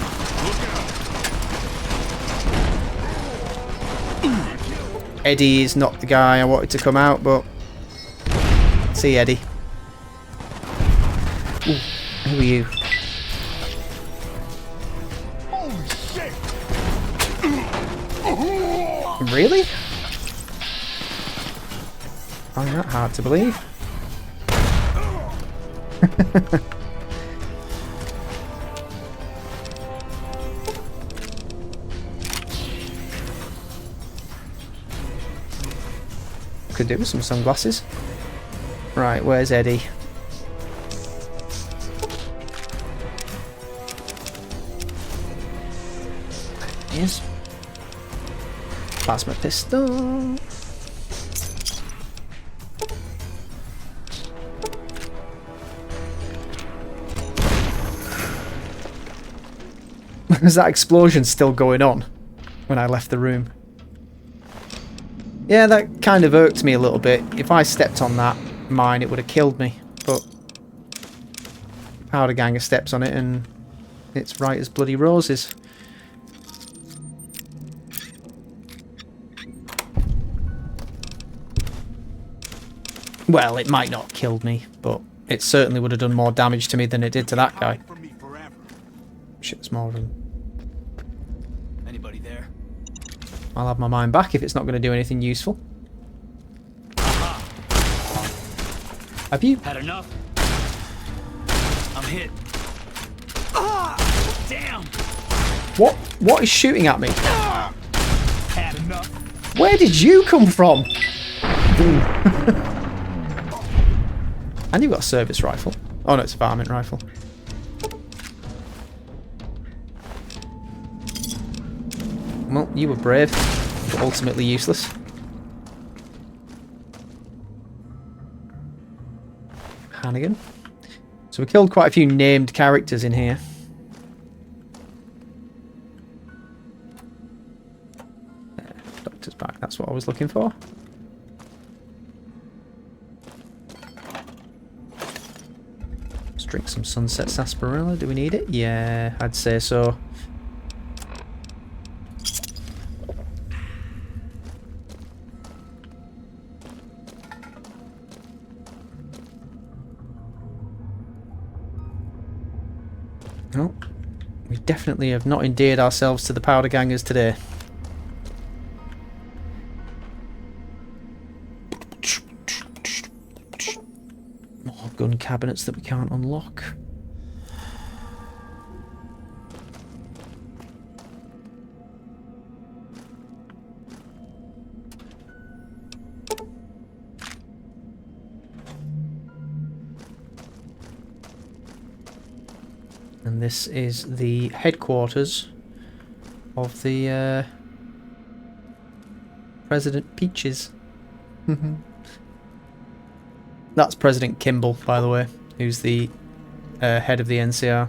Eddie is not the guy I wanted to come out, but... See, Eddie. Ooh, who are you? Holy shit! Really? Find that hard to believe. Could do with some sunglasses. Right, where's Eddie? There he is. Plasma pistol. Is that explosion still going on when I left the room? Yeah, that kind of irked me a little bit. If I stepped on that mine, it would have killed me. But Powder Ganger steps on it and it's right as bloody roses. Well, it might not have killed me, but it certainly would have done more damage to me than it did to that guy. Shit, there's more of them. Anybody there? I'll have my mine back if it's not going to do anything useful. Have you? Had enough? I'm hit. Damn! What is shooting at me? Had enough? Where did you come from? And you've got a service rifle. Oh no, it's a varmint rifle. Well, you were brave, but ultimately useless. Hannigan. So we killed quite a few named characters in here. Doctor's back, that's what I was looking for. Let's drink some Sunset Sarsaparilla. Do we need it? Yeah, I'd say so. Oh, we definitely have not endeared ourselves to the powder gangers today. More gun cabinets that we can't unlock. And this is the headquarters of the President Peaches. That's President Kimball, by the way, who's the head of the NCR.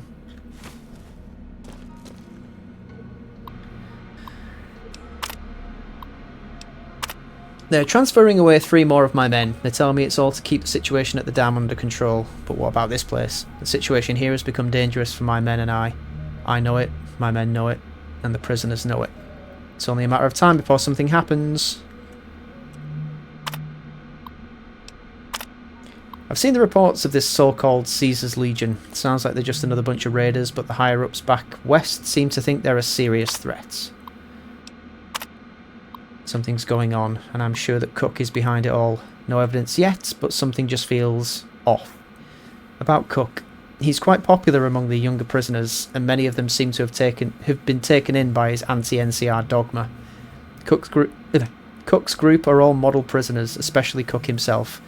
They're transferring away 3 more of my men. They tell me it's all to keep the situation at the dam under control. But what about this place? The situation here has become dangerous for my men and I. I know it, my men know it, and the prisoners know it. It's only a matter of time before something happens. I've seen the reports of this so-called Caesar's Legion. It sounds like they're just another bunch of raiders, but the higher-ups back west seem to think they're a serious threat. Something's going on, and I'm sure that Cook is behind it all. No evidence yet, but something just feels off. About Cook, he's quite popular among the younger prisoners, and many of them seem to have been taken in by his anti-NCR dogma. Cook's group are all model prisoners, especially Cook himself.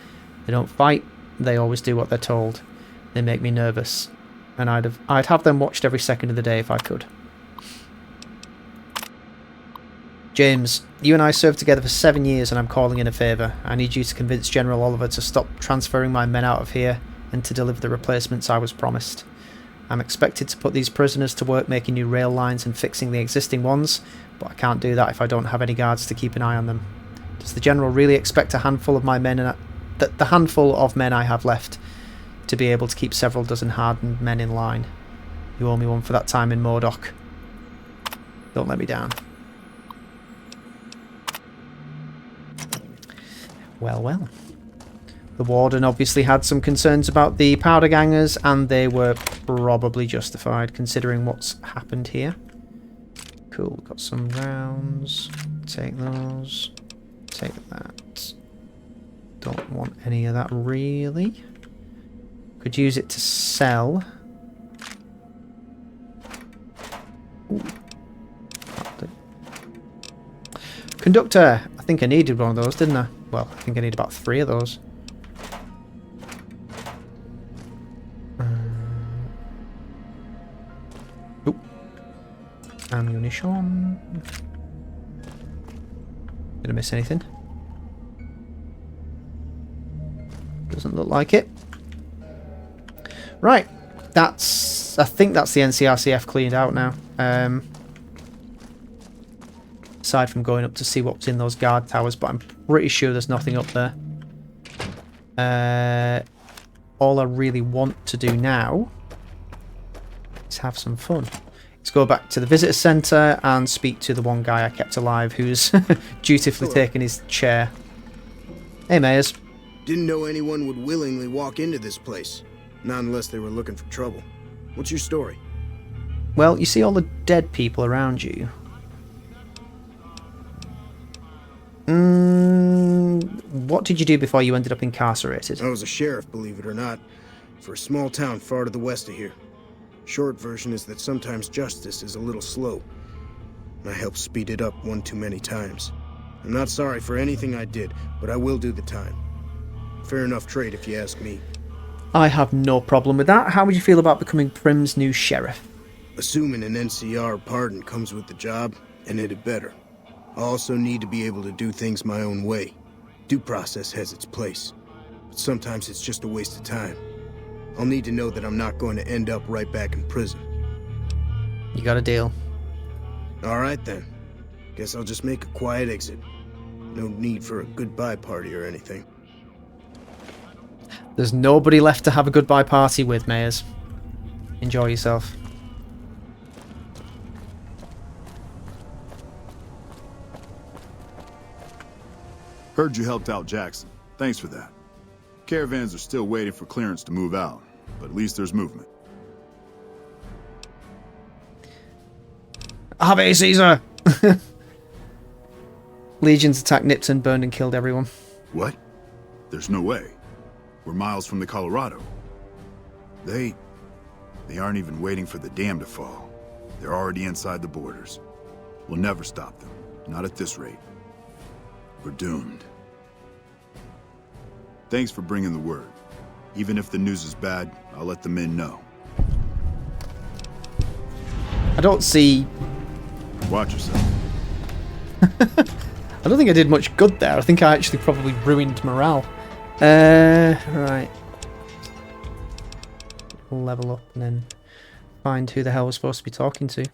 They don't fight, they always do what they're told. They make me nervous, and I'd have them watched every second of the day if I could. James, you and I served together for 7 years and I'm calling in a favour. I need you to convince General Oliver to stop transferring my men out of here and to deliver the replacements I was promised. I'm expected to put these prisoners to work making new rail lines and fixing the existing ones, but I can't do that if I don't have any guards to keep an eye on them. Does the General really expect a handful of my men and the handful of men I have left to be able to keep several dozen hardened men in line? You owe me one for that time in Modoc. Don't let me down. Well, well. The Warden obviously had some concerns about the powder gangers, and they were probably justified considering what's happened here. Cool, got some rounds. Take those. Take that. Don't want any of that really. Could use it to sell. Ooh. Conductor! I think I needed one of those, didn't I? Well, I think I need about 3 of those. Oop. Ammunition. Did I miss anything? Doesn't look like it. Right. I think that's the NCRCF cleaned out now. Aside from going up to see what's in those guard towers, but I'm pretty sure there's nothing up there. All I really want to do now is have some fun. Let's go back to the visitor centre and speak to the one guy I kept alive who's dutifully taken his chair. Hey, Mayers. Didn't know anyone would willingly walk into this place. Not unless they were looking for trouble. What's your story? Well, you see all the dead people around you. What did you do before you ended up incarcerated? I was a sheriff, believe it or not, for a small town far to the west of here. Short version is that sometimes justice is a little slow, and I helped speed it up one too many times. I'm not sorry for anything I did, but I will do the time. Fair enough trade if you ask me. I have no problem with that. How would you feel about becoming Prim's new sheriff? Assuming an NCR pardon comes with the job, and it had better. I also need to be able to do things my own way. Due process has its place, but sometimes it's just a waste of time. I'll need to know that I'm not going to end up right back in prison. You got a deal. Alright then. Guess I'll just make a quiet exit. No need for a goodbye party or anything. There's nobody left to have a goodbye party with, Mayers. Enjoy yourself. Heard you helped out Jackson. Thanks for that. Caravans are still waiting for clearance to move out, but at least there's movement. Ave Caesar! Legions attacked Nipton, burned and killed everyone. What? There's no way. We're miles from the Colorado. They aren't even waiting for the dam to fall. They're already inside the borders. We'll never stop them. Not at this rate. We're doomed. Thanks for bringing the word. Even if the news is bad, I'll let the men know. I don't see... Watch yourself. I don't think I did much good there. I think I actually probably ruined morale. Right. We'll level up and then find who the hell we're supposed to be talking to.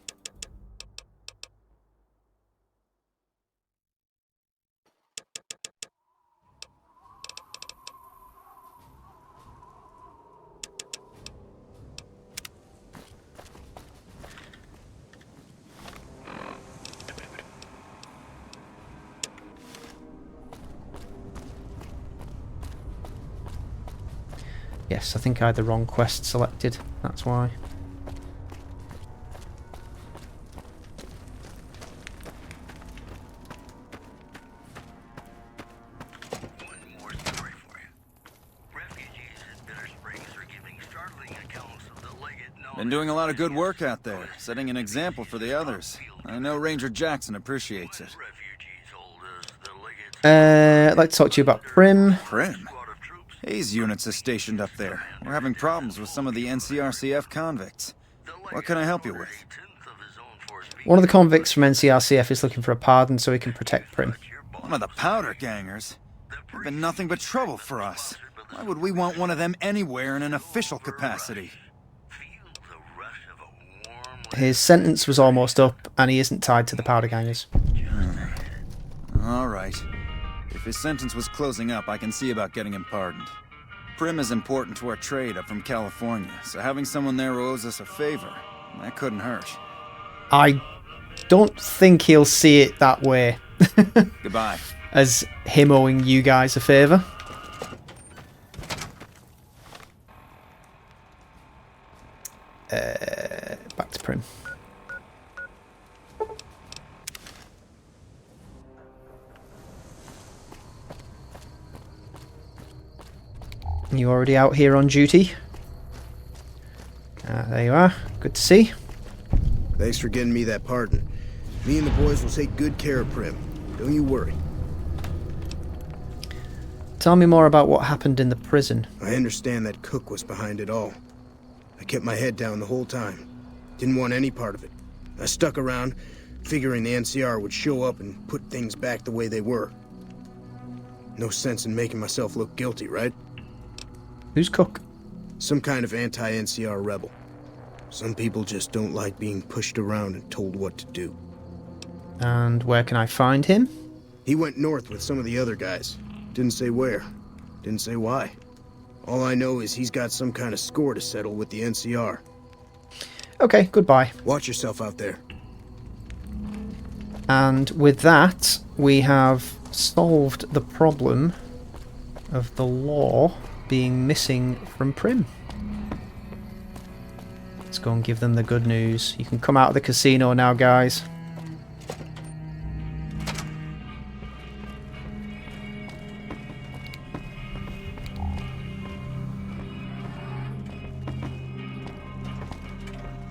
Yes, I think I had the wrong quest selected, that's why. Been doing a lot of good work out there, setting an example for the others. I know Ranger Jackson appreciates it. I'd like to talk to you about Prim. Prim? Hayes units are stationed up there. We're having problems with some of the NCRCF convicts. What can I help you with? One of the convicts from NCRCF is looking for a pardon so he can protect Prim. One of the powder gangers? They've been nothing but trouble for us. Why would we want one of them anywhere in an official capacity? His sentence was almost up and he isn't tied to the powder gangers. All right. If his sentence was closing up, I can see about getting him pardoned. Prim is important to our trade up from California, so having someone there who owes us a favor, that couldn't hurt. I don't think he'll see it that way. Goodbye. As him owing you guys a favour. Back to Prim. You already out here on duty? There you are. Good to see. Thanks for getting me that pardon. Me and the boys will take good care of Prim. Don't you worry. Tell me more about what happened in the prison. I understand that Cook was behind it all. I kept my head down the whole time. Didn't want any part of it. I stuck around, figuring the NCR would show up and put things back the way they were. No sense in making myself look guilty, right? Who's Cook? Some kind of anti-NCR rebel. Some people just don't like being pushed around and told what to do. And where can I find him? He went north with some of the other guys. Didn't say where. Didn't say why. All I know is he's got some kind of score to settle with the NCR. Okay, goodbye. Watch yourself out there. And with that, we have solved the problem of the law being missing from Prim. Let's go and give them the good news. You can come out of the casino now, guys.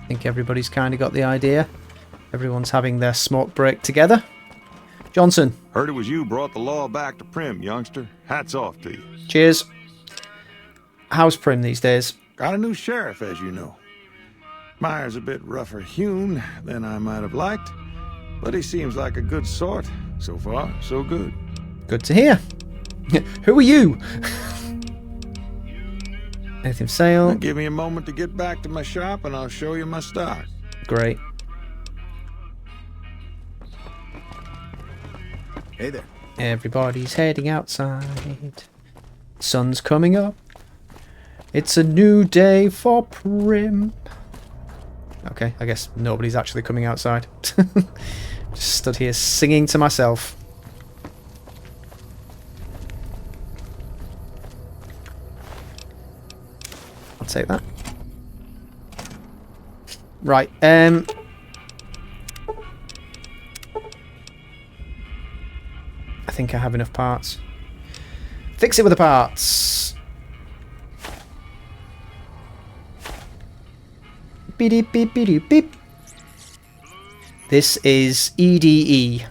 I think everybody's kind of got the idea. Everyone's having their smoke break together. Johnson. Heard it was you brought the law back to Prim, youngster. Hats off to you. Cheers. How's Prim these days? Got a new sheriff, as you know. Meyer's a bit rougher hewn than I might have liked, but he seems like a good sort. So far, so good. Good to hear. Who are you? Anything for sale? Now give me a moment to get back to my shop and I'll show you my stock. Great. Hey there. Everybody's heading outside. Sun's coming up. It's a new day for Prim. Okay, I guess nobody's actually coming outside. Just stood here singing to myself. I'll take that. Right, I think I have enough parts. Fix it with the parts. Beep beep beep beep. This is EDE.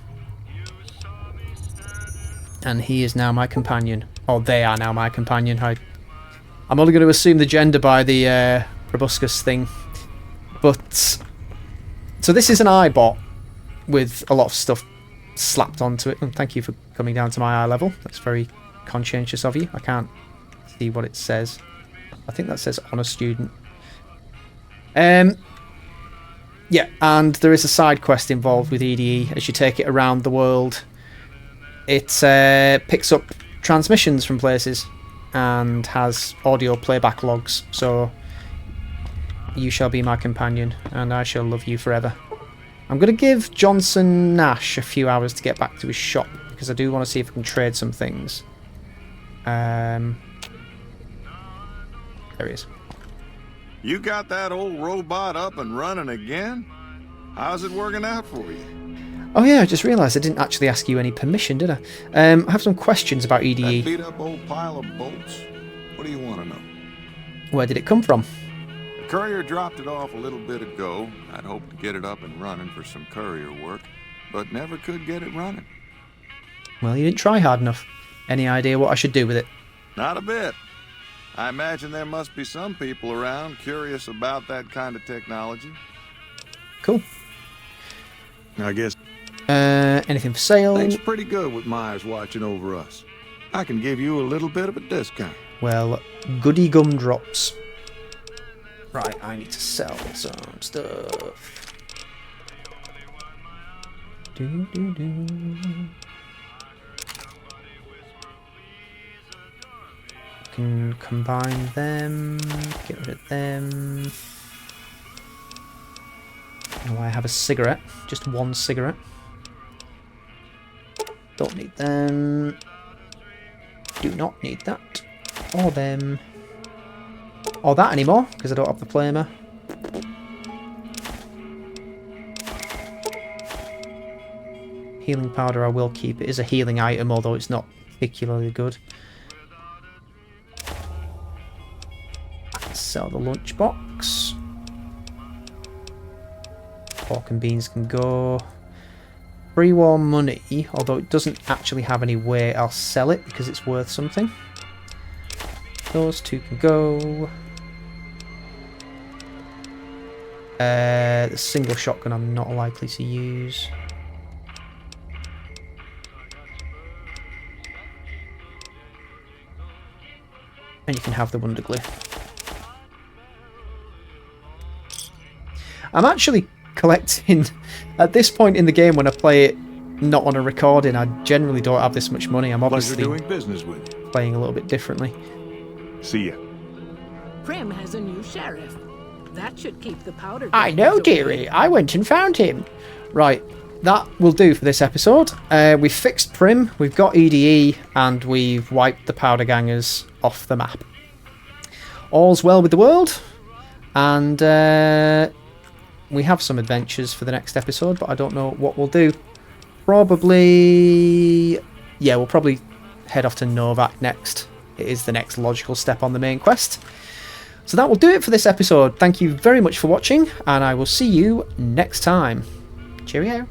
And he is now my companion. Or they are now my companion. I'm only going to assume the gender by the proboscis thing. But so this is an iBot with a lot of stuff slapped onto it. And thank you for coming down to my eye level. That's very conscientious of you. I can't see what it says. I think that says honor student. Yeah, and there is a side quest involved with EDE. As you take it around the world, it picks up transmissions from places and has audio playback logs. So you shall be my companion and I shall love you forever. I'm going to give Johnson Nash a few hours to get back to his shop because I do want to see if I can trade some things. There he is. You got that old robot up and running again? How's it working out for you? Oh yeah, I just realised I didn't actually ask you any permission, did I? I have some questions about EDE. That beat up old pile of bolts? What do you want to know? Where did it come from? The courier dropped it off a little bit ago. I'd hoped to get it up and running for some courier work, but never could get it running. Well, you didn't try hard enough. Any idea what I should do with it? Not a bit. I imagine there must be some people around curious about that kind of technology. Cool. I guess. Anything for sale? Things pretty good with Myers watching over us. I can give you a little bit of a discount. Well, goody gumdrops. Right, I need to sell some stuff. Can combine them, get rid of them. Oh, I have a cigarette, just one cigarette. Don't need them. Do not need that. Or them. Or that anymore, because I don't have the flamer. Healing powder I will keep. It is a healing item, although it's not particularly good. Sell the lunchbox. Pork and beans can go. Pre-war money, although it doesn't actually have any weight, I'll sell it because it's worth something. Those two can go. The single shotgun I'm not likely to use. And you can have the Wonderglyph. I'm actually collecting, at this point in the game when I play it not on a recording, I generally don't have this much money. I'm obviously doing business with you. Playing a little bit differently. See ya. Prim has a new sheriff. That should keep the powder. I know, dearie. I went and found him. Right, that will do for this episode. We've fixed Prim, we've got EDE, and we've wiped the powder gangers off the map. All's well with the world, and we have some adventures for the next episode, but I don't know what we'll do. Probably... yeah, we'll probably head off to Novak next. It is the next logical step on the main quest. So that will do it for this episode. Thank you very much for watching, and I will see you next time. Cheerio.